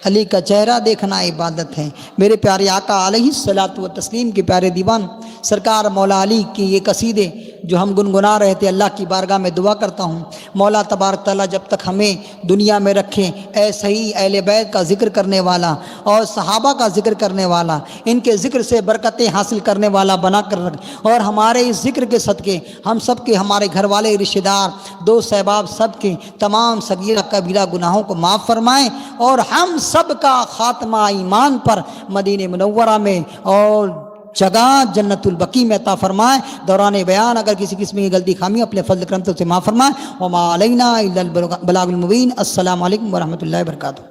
علی کا چہرہ دیکھنا عبادت ہے۔ میرے پیارے آقا علیہ الصلاۃ والتسلیم کے پیارے دیوان سرکار مولا علی کی یہ قصیدے جو ہم گنگنا رہے تھے، اللہ کی بارگاہ میں دعا کرتا ہوں مولا تبارک تعالیٰ جب تک ہمیں دنیا میں رکھے ایسے ہی اہل بیت کا ذکر کرنے والا اور صحابہ کا ذکر کرنے والا، ان کے ذکر سے برکتیں حاصل کرنے والا بنا کر رکھ، اور ہمارے اس ذکر کے صدقے ہم سب کے، ہمارے گھر والے، رشتہ دار، دوست احباب سب کے تمام صغیرہ کبیرہ گناہوں کو معاف فرمائیں، اور ہم سب کا خاتمہ ایمان پر مدینہ منورہ میں اور جگہ جنت البقیع میں عطا فرمائیں۔ دوران بیان اگر کسی قسم کی غلطی خامی اپنے فضل کرم سے معاف فرمائیں۔ وما علینا الا البلاغ المبین۔ السلام علیکم ورحمۃ اللہ وبرکاتہ۔